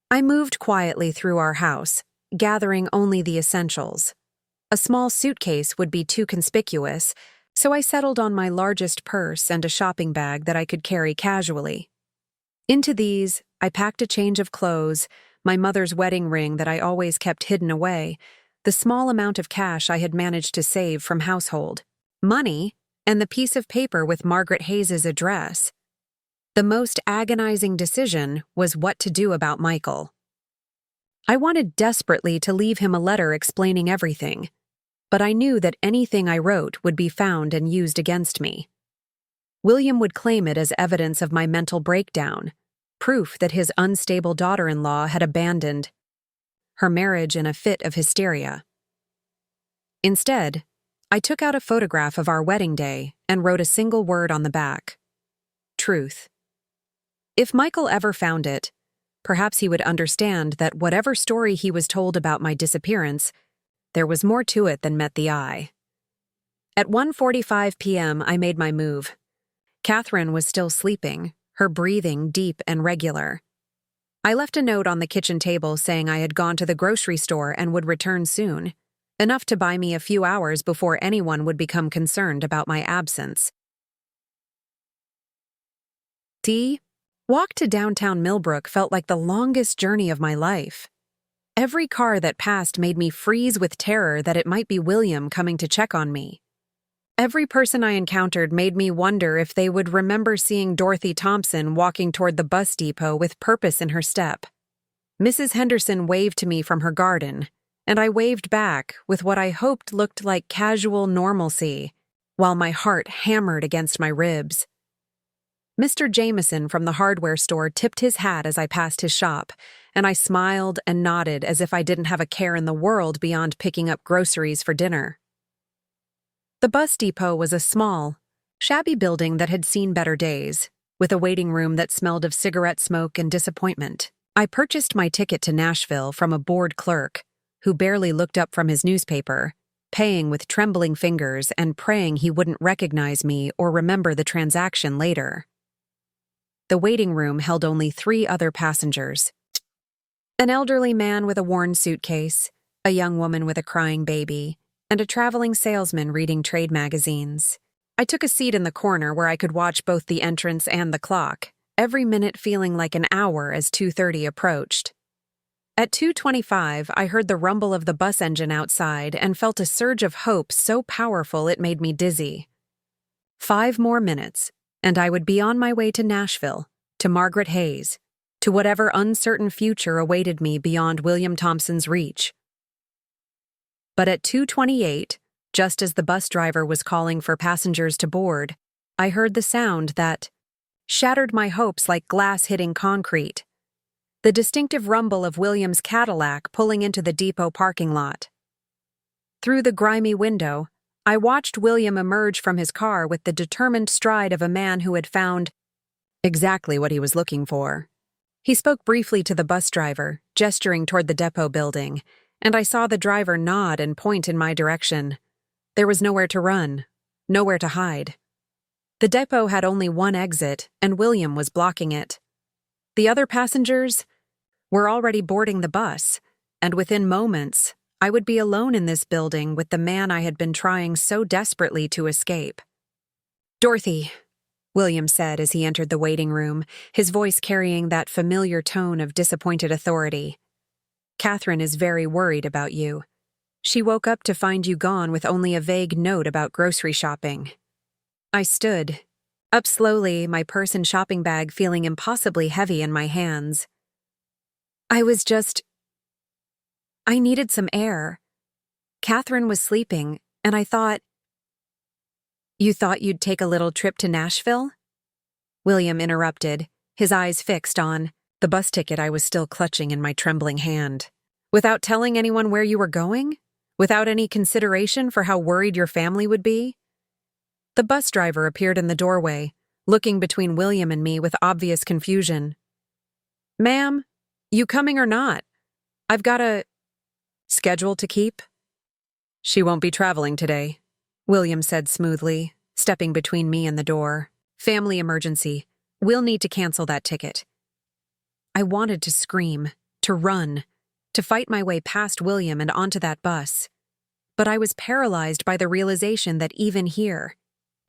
I moved quietly through our house, gathering only the essentials. A small suitcase would be too conspicuous, so I settled on my largest purse and a shopping bag that I could carry casually. Into these, I packed a change of clothes, my mother's wedding ring that I always kept hidden away, the small amount of cash I had managed to save from household, money, and the piece of paper with Margaret Hayes's address. The most agonizing decision was what to do about Michael. I wanted desperately to leave him a letter explaining everything, but I knew that anything I wrote would be found and used against me. William would claim it as evidence of my mental breakdown, proof that his unstable daughter-in-law had abandoned her marriage in a fit of hysteria. Instead, I took out a photograph of our wedding day and wrote a single word on the back: truth. If Michael ever found it, perhaps he would understand that whatever story he was told about my disappearance, there was more to it than met the eye. At 1:45 p.m., I made my move. Catherine was still sleeping, her breathing deep and regular. I left a note on the kitchen table saying I had gone to the grocery store and would return soon, enough to buy me a few hours before anyone would become concerned about my absence. Walk to downtown Millbrook felt like the longest journey of my life. Every car that passed made me freeze with terror that it might be William coming to check on me. Every person I encountered made me wonder if they would remember seeing Dorothy Thompson walking toward the bus depot with purpose in her step. Mrs. Henderson waved to me from her garden, and I waved back with what I hoped looked like casual normalcy, while my heart hammered against my ribs. Mr. Jameson from the hardware store tipped his hat as I passed his shop, and I smiled and nodded as if I didn't have a care in the world beyond picking up groceries for dinner. The bus depot was a small, shabby building that had seen better days, with a waiting room that smelled of cigarette smoke and disappointment. I purchased my ticket to Nashville from a bored clerk, who barely looked up from his newspaper, paying with trembling fingers and praying he wouldn't recognize me or remember the transaction later. The waiting room held only 3 other passengers: an elderly man with a worn suitcase, a young woman with a crying baby, and a traveling salesman reading trade magazines. I took a seat in the corner where I could watch both the entrance and the clock, every minute feeling like an hour as 2:30 approached. At 2:25, I heard the rumble of the bus engine outside and felt a surge of hope so powerful it made me dizzy. 5 more minutes, and I would be on my way to Nashville, to Margaret Hayes, to whatever uncertain future awaited me beyond William Thompson's reach. But at 2:28, just as the bus driver was calling for passengers to board, I heard the sound that shattered my hopes like glass hitting concrete: the distinctive rumble of William's Cadillac pulling into the depot parking lot. Through the grimy window, I watched William emerge from his car with the determined stride of a man who had found exactly what he was looking for. He spoke briefly to the bus driver, gesturing toward the depot building, and I saw the driver nod and point in my direction. There was nowhere to run, nowhere to hide. The depot had only one exit, and William was blocking it. The other passengers were already boarding the bus, and within moments, I would be alone in this building with the man I had been trying so desperately to escape. "Dorothy," William said as he entered the waiting room, his voice carrying that familiar tone of disappointed authority. "Catherine is very worried about you. She woke up to find you gone with only a vague note about grocery shopping." I stood, up slowly, my purse and shopping bag feeling impossibly heavy in my hands. I needed some air. Catherine was sleeping, and I thought... "You thought you'd take a little trip to Nashville?" William interrupted, his eyes fixed on the bus ticket I was still clutching in my trembling hand. "Without telling anyone where you were going? Without any consideration for how worried your family would be?" The bus driver appeared in the doorway, looking between William and me with obvious confusion. "Ma'am, you coming or not? I've got a schedule to keep." "She won't be traveling today," William said smoothly, stepping between me and the door. "Family emergency. We'll need to cancel that ticket." I wanted to scream, to run, to fight my way past William and onto that bus. But I was paralyzed by the realization that even here,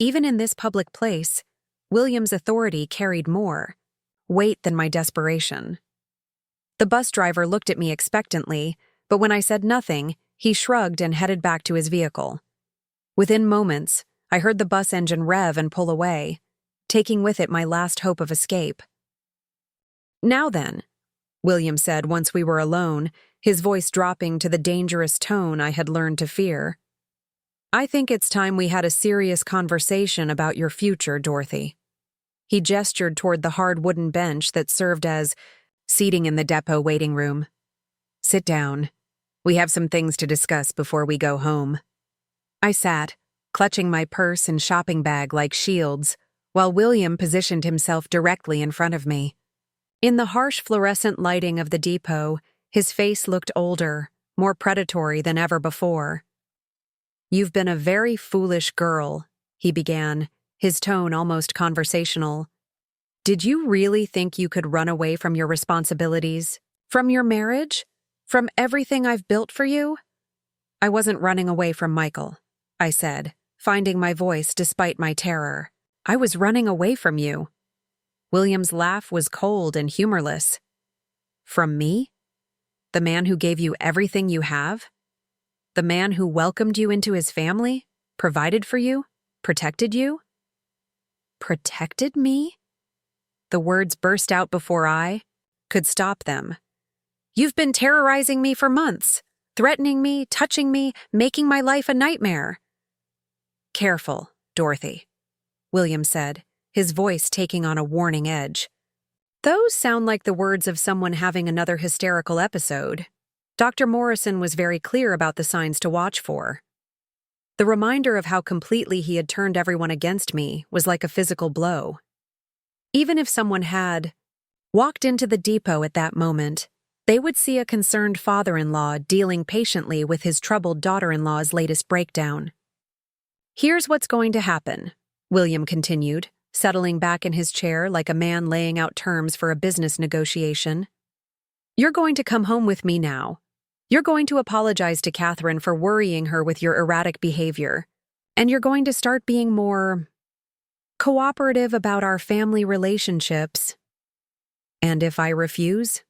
even in this public place, William's authority carried more weight than my desperation. The bus driver looked at me expectantly, but when I said nothing, He shrugged and headed back to his vehicle. Within moments, I heard the bus engine rev and pull away, taking with it my last hope of escape. "Now then," William said once we were alone, his voice dropping to the dangerous tone I had learned to fear. "I think it's time we had a serious conversation about your future, Dorothy." He gestured toward the hard wooden bench that served as seating in the depot waiting room. "Sit down. We have some things to discuss before we go home." I sat, clutching my purse and shopping bag like shields, while William positioned himself directly in front of me. In the harsh fluorescent lighting of the depot, his face looked older, more predatory than ever before. "You've been a very foolish girl," he began, his tone almost conversational. "Did you really think you could run away from your responsibilities? From your marriage? From everything I've built for you?" "I wasn't running away from Michael," I said, finding my voice despite my terror. "I was running away from you." William's laugh was cold and humorless. "From me? The man who gave you everything you have? The man who welcomed you into his family, provided for you, protected you?" "Protected me?" The words burst out before I could stop them. "You've been terrorizing me for months, threatening me, touching me, making my life a nightmare." "Careful, Dorothy," William said, his voice taking on a warning edge. "Those sound like the words of someone having another hysterical episode." Dr. Morrison was very clear about the signs to watch for. The reminder of how completely he had turned everyone against me was like a physical blow. Even if someone had walked into the depot at that moment, they would see a concerned father-in-law dealing patiently with his troubled daughter-in-law's latest breakdown. "Here's what's going to happen," William continued, settling back in his chair like a man laying out terms for a business negotiation. "You're going to come home with me now. You're going to apologize to Catherine for worrying her with your erratic behavior, and you're going to start being more cooperative about our family relationships. And if I refuse,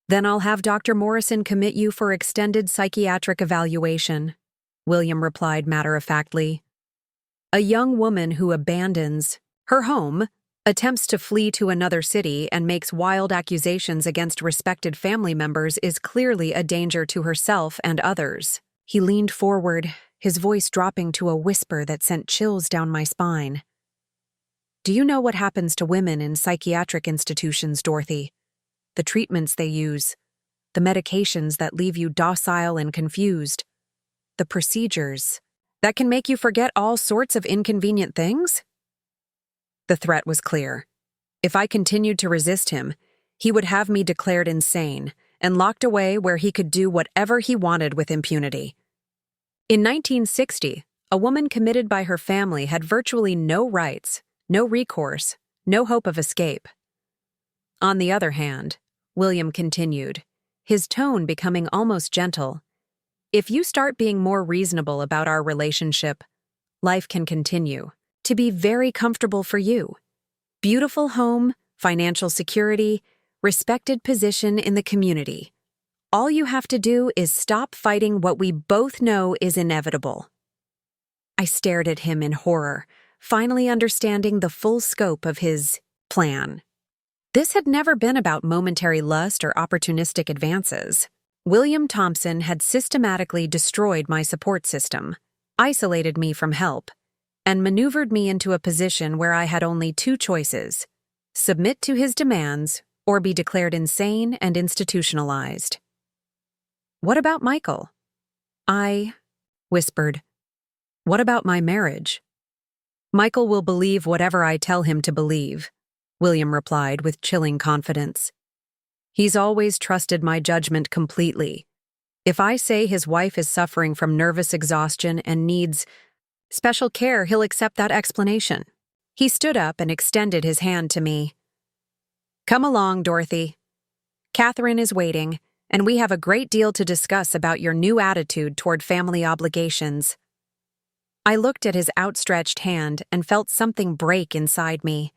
then I'll have Dr. Morrison commit you for extended psychiatric evaluation," William replied matter-of-factly. "A young woman who abandons her home, attempts to flee to another city, and makes wild accusations against respected family members is clearly a danger to herself and others." He leaned forward, his voice dropping to a whisper that sent chills down my spine. "Do you know what happens to women in psychiatric institutions, Dorothy? The treatments they use, the medications that leave you docile and confused, the procedures that can make you forget all sorts of inconvenient things?" The threat was clear. If I continued to resist him, he would have me declared insane and locked away where he could do whatever he wanted with impunity. In 1960, a woman committed by her family had virtually no rights, no recourse, no hope of escape. On the other hand, William continued, his tone becoming almost gentle, "If you start being more reasonable about our relationship, life can continue to be very comfortable for you. Beautiful home, financial security, respected position in the community. All you have to do is stop fighting what we both know is inevitable." I stared at him in horror, finally understanding the full scope of his plan. This had never been about momentary lust or opportunistic advances. William Thompson had systematically destroyed my support system, isolated me from help, and maneuvered me into a position where I had only two choices: submit to his demands or be declared insane and institutionalized. "What about Michael?" I whispered. "What about my marriage?" "Michael will believe whatever I tell him to believe," William replied with chilling confidence. "He's always trusted my judgment completely. If I say his wife is suffering from nervous exhaustion and needs special care, he'll accept that explanation." He stood up and extended his hand to me. "Come along, Dorothy. Catherine is waiting, and we have a great deal to discuss about your new attitude toward family obligations." I looked at his outstretched hand and felt something break inside me.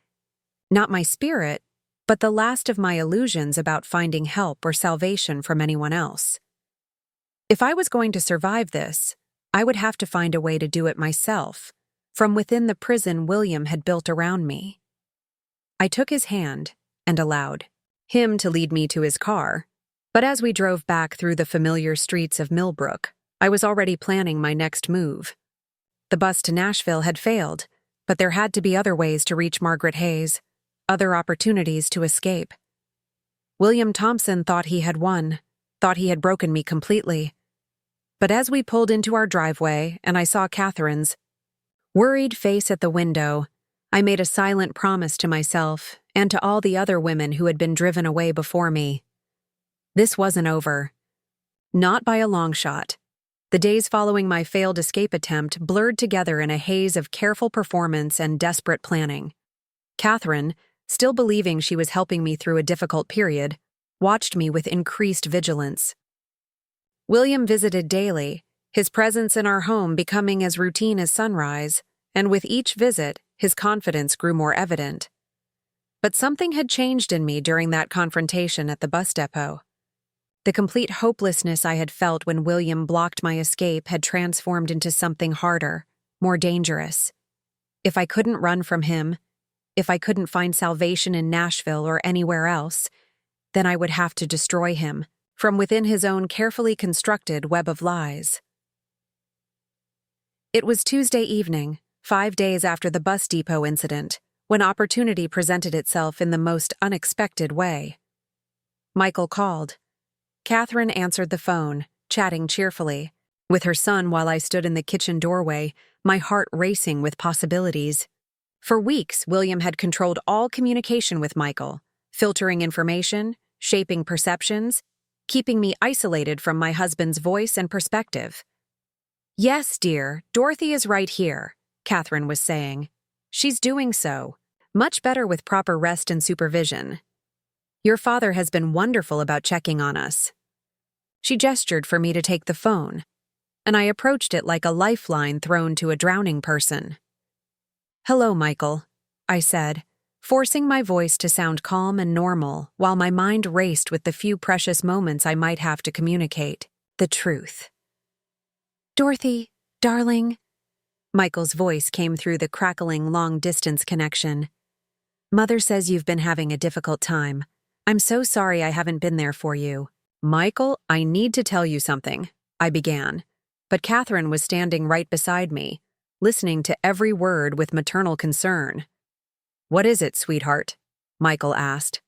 Not my spirit, but the last of my illusions about finding help or salvation from anyone else. If I was going to survive this, I would have to find a way to do it myself, from within the prison William had built around me. I took his hand and allowed him to lead me to his car, but as we drove back through the familiar streets of Millbrook, I was already planning my next move. The bus to Nashville had failed, but there had to be other ways to reach Margaret Hayes, other opportunities to escape. William Thompson thought he had won, thought he had broken me completely. But as we pulled into our driveway and I saw Catherine's worried face at the window, I made a silent promise to myself and to all the other women who had been driven away before me. This wasn't over. Not by a long shot. The days following my failed escape attempt blurred together in a haze of careful performance and desperate planning. Catherine, still believing she was helping me through a difficult period, watched me with increased vigilance. William visited daily, his presence in our home becoming as routine as sunrise, and with each visit, his confidence grew more evident. But something had changed in me during that confrontation at the bus depot. The complete hopelessness I had felt when William blocked my escape had transformed into something harder, more dangerous. If I couldn't run from him, if I couldn't find salvation in Nashville or anywhere else, then I would have to destroy him, from within his own carefully constructed web of lies. It was Tuesday evening, 5 days after the bus depot incident, when opportunity presented itself in the most unexpected way. Michael called. Catherine answered the phone, chatting cheerfully, with her son while I stood in the kitchen doorway, my heart racing with possibilities. For weeks, William had controlled all communication with Michael, filtering information, shaping perceptions, keeping me isolated from my husband's voice and perspective. "Yes, dear, Dorothy is right here," Catherine was saying. "She's doing so, much better with proper rest and supervision. Your father has been wonderful about checking on us." She gestured for me to take the phone, and I approached it like a lifeline thrown to a drowning person. "Hello, Michael," I said, forcing my voice to sound calm and normal while my mind raced with the few precious moments I might have to communicate the truth. "Dorothy, darling," Michael's voice came through the crackling long-distance connection. "Mother says you've been having a difficult time. I'm so sorry I haven't been there for you." "Michael, I need to tell you something," I began, but Catherine was standing right beside me, listening to every word with maternal concern. "What is it, sweetheart?" Michael asked.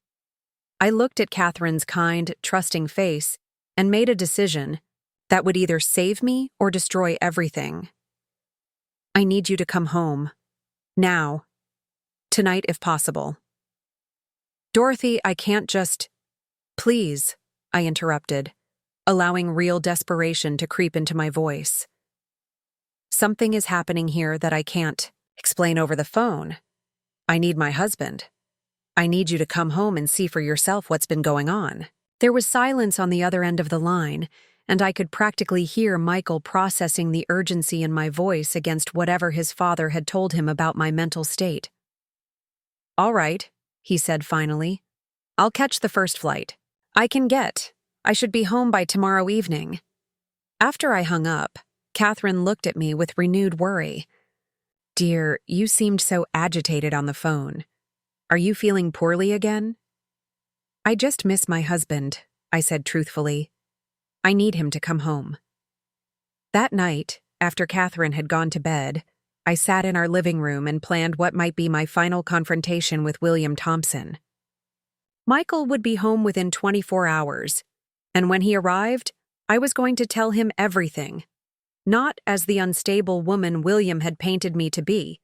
I looked at Catherine's kind, trusting face and made a decision that would either save me or destroy everything. "I need you to come home. Now. Tonight, if possible." "Dorothy, I can't just—" "Please," I interrupted, allowing real desperation to creep into my voice. "Something is happening here that I can't explain over the phone. I need my husband. I need you to come home and see for yourself what's been going on." There was silence on the other end of the line, and I could practically hear Michael processing the urgency in my voice against whatever his father had told him about my mental state. "All right," he said finally. "I'll catch the first flight. I should be home by tomorrow evening." After I hung up, Catherine looked at me with renewed worry. "Dear, you seemed so agitated on the phone. Are you feeling poorly again?" "I just miss my husband," I said truthfully. "I need him to come home." That night, after Catherine had gone to bed, I sat in our living room and planned what might be my final confrontation with William Thompson. Michael would be home within 24 hours, and when he arrived, I was going to tell him everything, not as the unstable woman William had painted me to be,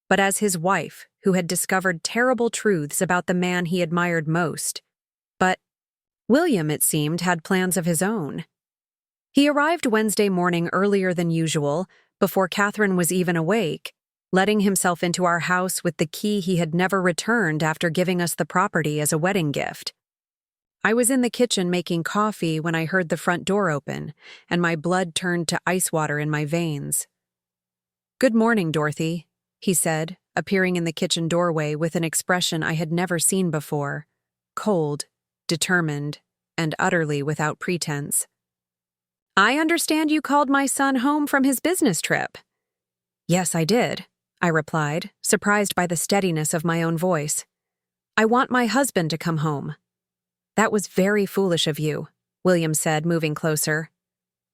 but as his wife who had discovered terrible truths about the man he admired most. But William, it seemed, had plans of his own. He arrived Wednesday morning earlier than usual, before Catherine was even awake, letting himself into our house with the key he had never returned after giving us the property as a wedding gift. I was in the kitchen making coffee when I heard the front door open, and my blood turned to ice water in my veins. "Good morning, Dorothy," he said, appearing in the kitchen doorway with an expression I had never seen before, cold, determined, and utterly without pretense. I understand you called my son home from his business trip. Yes, I did, I replied, surprised by the steadiness of my own voice. I want my husband to come home. That was very foolish of you, William said, moving closer.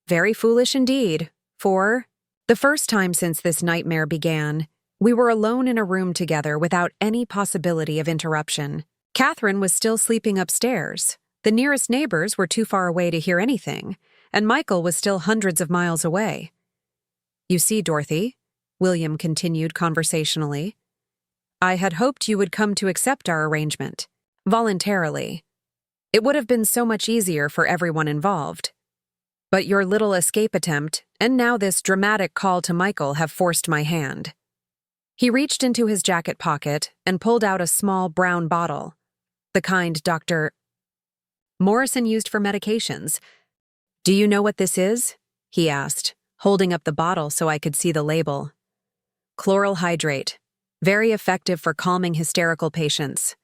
Very foolish indeed, for the first time since this nightmare began, we were alone in a room together without any possibility of interruption. Catherine was still sleeping upstairs. The nearest neighbors were too far away to hear anything, and Michael was still hundreds of miles away. You see, Dorothy, William continued conversationally, I had hoped you would come to accept our arrangement, voluntarily. It would have been so much easier for everyone involved. But your little escape attempt, and now this dramatic call to Michael have forced my hand. He reached into his jacket pocket and pulled out a small brown bottle, the kind Dr. Morrison used for medications. Do you know what this is? He asked, holding up the bottle so I could see the label. Chloral hydrate, very effective for calming hysterical patients.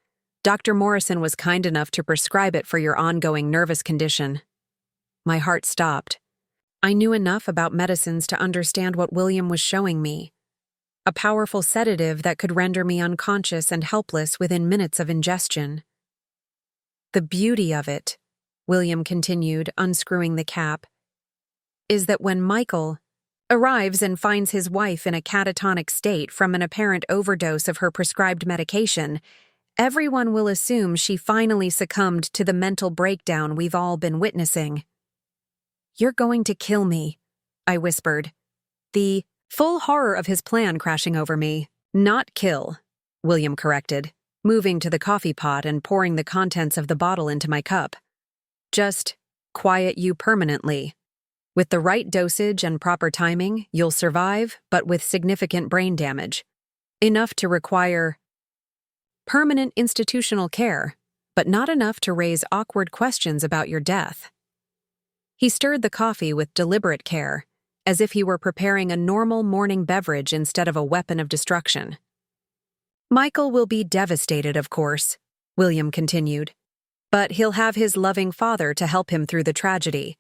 Dr. Morrison was kind enough to prescribe it for your ongoing nervous condition. My heart stopped. I knew enough about medicines to understand what William was showing me. A powerful sedative that could render me unconscious and helpless within minutes of ingestion. The beauty of it, William continued, unscrewing the cap, is that when Michael arrives and finds his wife in a catatonic state from an apparent overdose of her prescribed medication, everyone will assume she finally succumbed to the mental breakdown we've all been witnessing. You're going to kill me, I whispered, the full horror of his plan crashing over me. Not kill, William corrected, moving to the coffee pot and pouring the contents of the bottle into my cup. Just quiet you permanently. With the right dosage and proper timing, you'll survive, but with significant brain damage. Enough to require permanent institutional care, but not enough to raise awkward questions about your death. He stirred the coffee with deliberate care, as if he were preparing a normal morning beverage instead of a weapon of destruction. Michael will be devastated, of course, William continued, but he'll have his loving father to help him through the tragedy.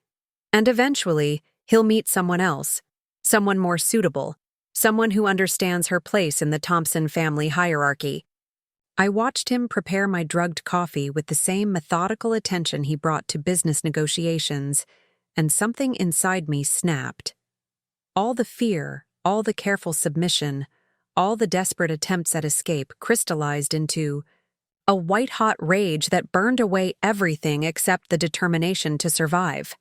And eventually, he'll meet someone else, someone more suitable, someone who understands her place in the Thompson family hierarchy. I watched him prepare my drugged coffee with the same methodical attention he brought to business negotiations, and something inside me snapped. All the fear, all the careful submission, all the desperate attempts at escape crystallized into a white-hot rage that burned away everything except the determination to survive.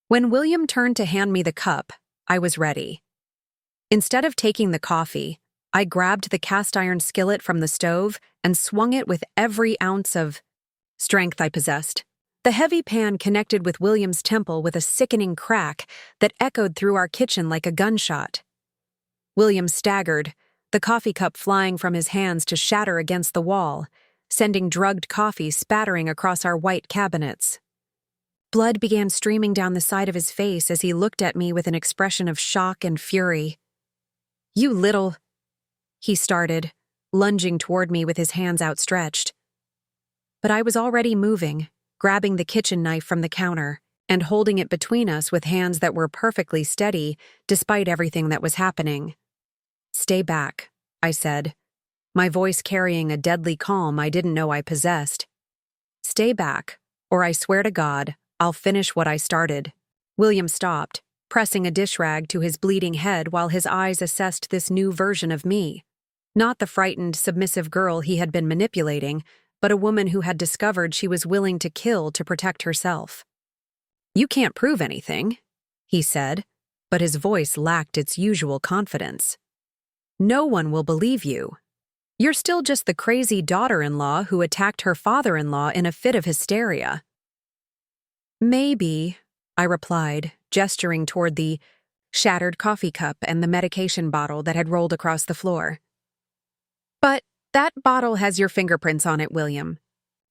When William turned to hand me the cup, I was ready. Instead of taking the coffee, I grabbed the cast-iron skillet from the stove and swung it with every ounce of strength I possessed. The heavy pan connected with William's temple with a sickening crack that echoed through our kitchen like a gunshot. William staggered, the coffee cup flying from his hands to shatter against the wall, sending drugged coffee spattering across our white cabinets. Blood began streaming down the side of his face as he looked at me with an expression of shock and fury. You little... he started, lunging toward me with his hands outstretched. But I was already moving, grabbing the kitchen knife from the counter, and holding it between us with hands that were perfectly steady despite everything that was happening. Stay back, I said, my voice carrying a deadly calm I didn't know I possessed. Stay back, or I swear to God, I'll finish what I started. William stopped, pressing a dish rag to his bleeding head while his eyes assessed this new version of me. Not the frightened, submissive girl he had been manipulating, but a woman who had discovered she was willing to kill to protect herself. You can't prove anything, he said, but his voice lacked its usual confidence. No one will believe you. You're still just the crazy daughter-in-law who attacked her father-in-law in a fit of hysteria. Maybe, I replied, gesturing toward the shattered coffee cup and the medication bottle that had rolled across the floor. But that bottle has your fingerprints on it, William.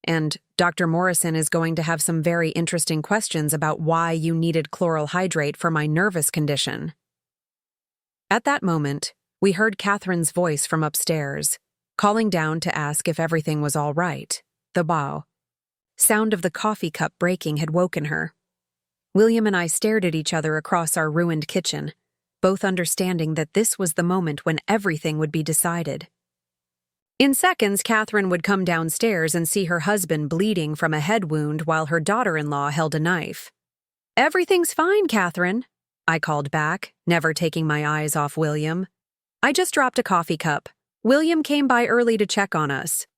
And Dr. Morrison is going to have some very interesting questions about why you needed chloral hydrate for my nervous condition. At that moment, we heard Catherine's voice from upstairs, calling down to ask if everything was all right. The bow. Sound of the coffee cup breaking had woken her. William and I stared at each other across our ruined kitchen, both understanding that this was the moment when everything would be decided. In seconds, Catherine would come downstairs and see her husband bleeding from a head wound while her daughter-in-law held a knife. "Everything's fine, Catherine," I called back, never taking my eyes off William. "I just dropped a coffee cup. William came by early to check on us."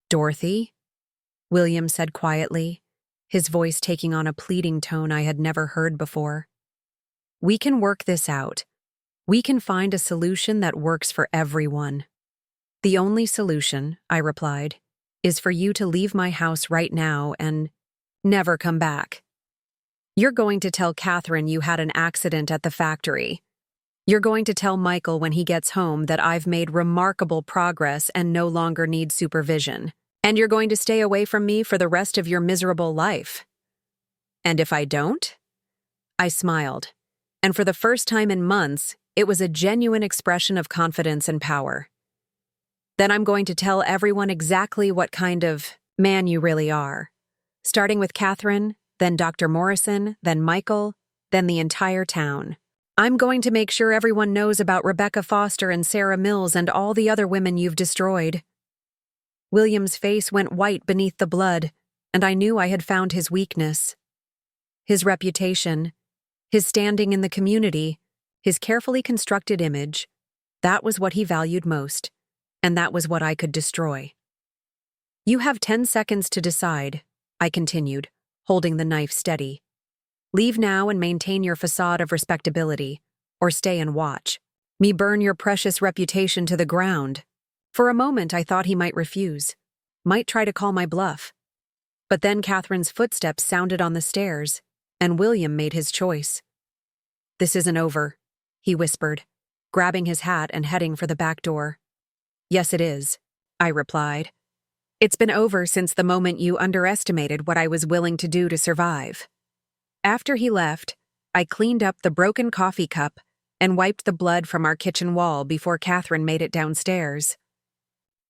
"Dorothy?" William said quietly, his voice taking on a pleading tone I had never heard before. "We can work this out. We can find a solution that works for everyone." "The only solution," I replied, "is for you to leave my house right now and never come back. You're going to tell Catherine you had an accident at the factory. You're going to tell Michael when he gets home that I've made remarkable progress and no longer need supervision. And you're going to stay away from me for the rest of your miserable life." "And if I don't?" I smiled, and for the first time in months, it was a genuine expression of confidence and power. "Then I'm going to tell everyone exactly what kind of man you really are. Starting with Catherine, then Dr. Morrison, then Michael, then the entire town. I'm going to make sure everyone knows about Rebecca Foster and Sarah Mills and all the other women you've destroyed." William's face went white beneath the blood, and I knew I had found his weakness. His reputation, his standing in the community, his carefully constructed image, that was what he valued most, and that was what I could destroy. "You have 10 seconds to decide," I continued, holding the knife steady. "Leave now and maintain your facade of respectability, or stay and watch me burn your precious reputation to the ground." For a moment I thought he might refuse, might try to call my bluff. But then Catherine's footsteps sounded on the stairs, and William made his choice. "This isn't over," he whispered, grabbing his hat and heading for the back door. "Yes, it is," I replied. "It's been over since the moment you underestimated what I was willing to do to survive." After he left, I cleaned up the broken coffee cup and wiped the blood from our kitchen wall before Catherine made it downstairs.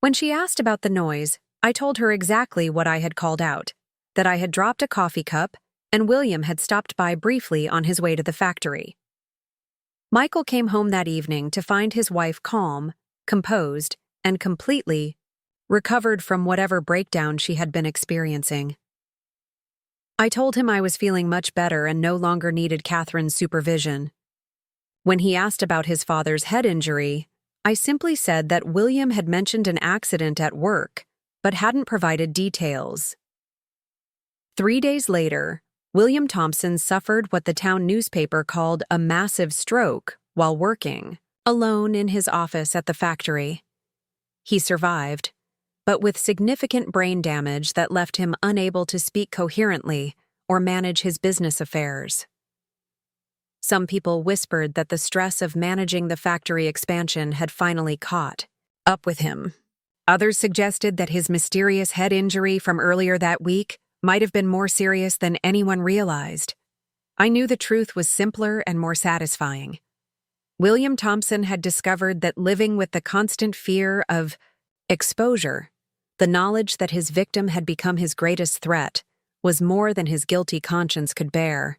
When she asked about the noise, I told her exactly what I had called out, that I had dropped a coffee cup and William had stopped by briefly on his way to the factory. Michael came home that evening to find his wife calm, composed, and completely recovered from whatever breakdown she had been experiencing. I told him I was feeling much better and no longer needed Catherine's supervision. When he asked about his father's head injury, I simply said that William had mentioned an accident at work, but hadn't provided details. 3 days later, William Thompson suffered what the town newspaper called a massive stroke while working, alone in his office at the factory. He survived, but with significant brain damage that left him unable to speak coherently or manage his business affairs. Some people whispered that the stress of managing the factory expansion had finally caught up with him. Others suggested that his mysterious head injury from earlier that week might have been more serious than anyone realized. I knew the truth was simpler and more satisfying. William Thompson had discovered that living with the constant fear of exposure, the knowledge that his victim had become his greatest threat, was more than his guilty conscience could bear.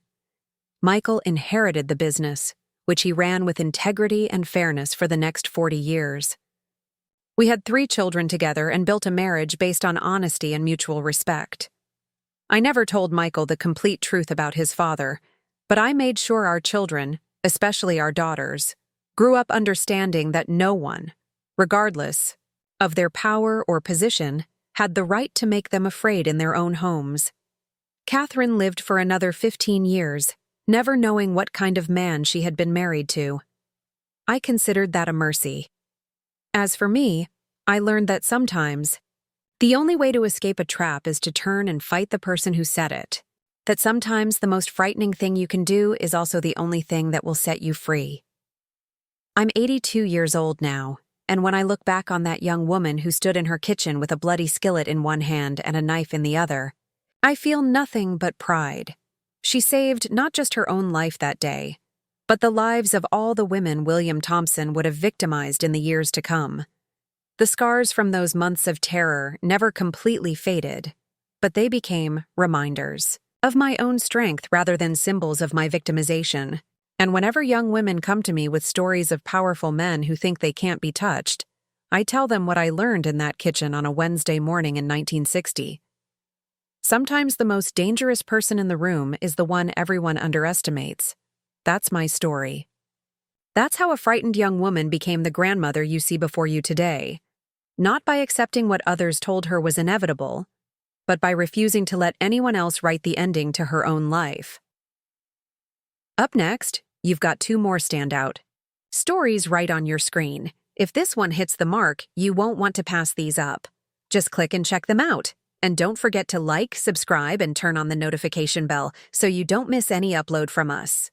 Michael inherited the business, which he ran with integrity and fairness for the next 40 years. We had 3 children together and built a marriage based on honesty and mutual respect. I never told Michael the complete truth about his father, but I made sure our children, especially our daughters, grew up understanding that no one, regardless of their power or position, had the right to make them afraid in their own homes. Catherine lived for another 15 years, never knowing what kind of man she had been married to. I considered that a mercy. As for me, I learned that sometimes the only way to escape a trap is to turn and fight the person who set it. That sometimes the most frightening thing you can do is also the only thing that will set you free. I'm 82 years old now, and when I look back on that young woman who stood in her kitchen with a bloody skillet in one hand and a knife in the other, I feel nothing but pride. She saved not just her own life that day, but the lives of all the women William Thompson would have victimized in the years to come. The scars from those months of terror never completely faded, but they became reminders. of my own strength rather than symbols of my victimization. And whenever young women come to me with stories of powerful men who think they can't be touched, I tell them what I learned in that kitchen on a Wednesday morning in 1960. Sometimes the most dangerous person in the room is the one everyone underestimates. That's my story. That's how a frightened young woman became the grandmother you see before you today. Not by accepting what others told her was inevitable, but by refusing to let anyone else write the ending to her own life. Up next, you've got two more standout stories right on your screen. If this one hits the mark, you won't want to pass these up. Just click and check them out. And don't forget to like, subscribe, and turn on the notification bell so you don't miss any upload from us.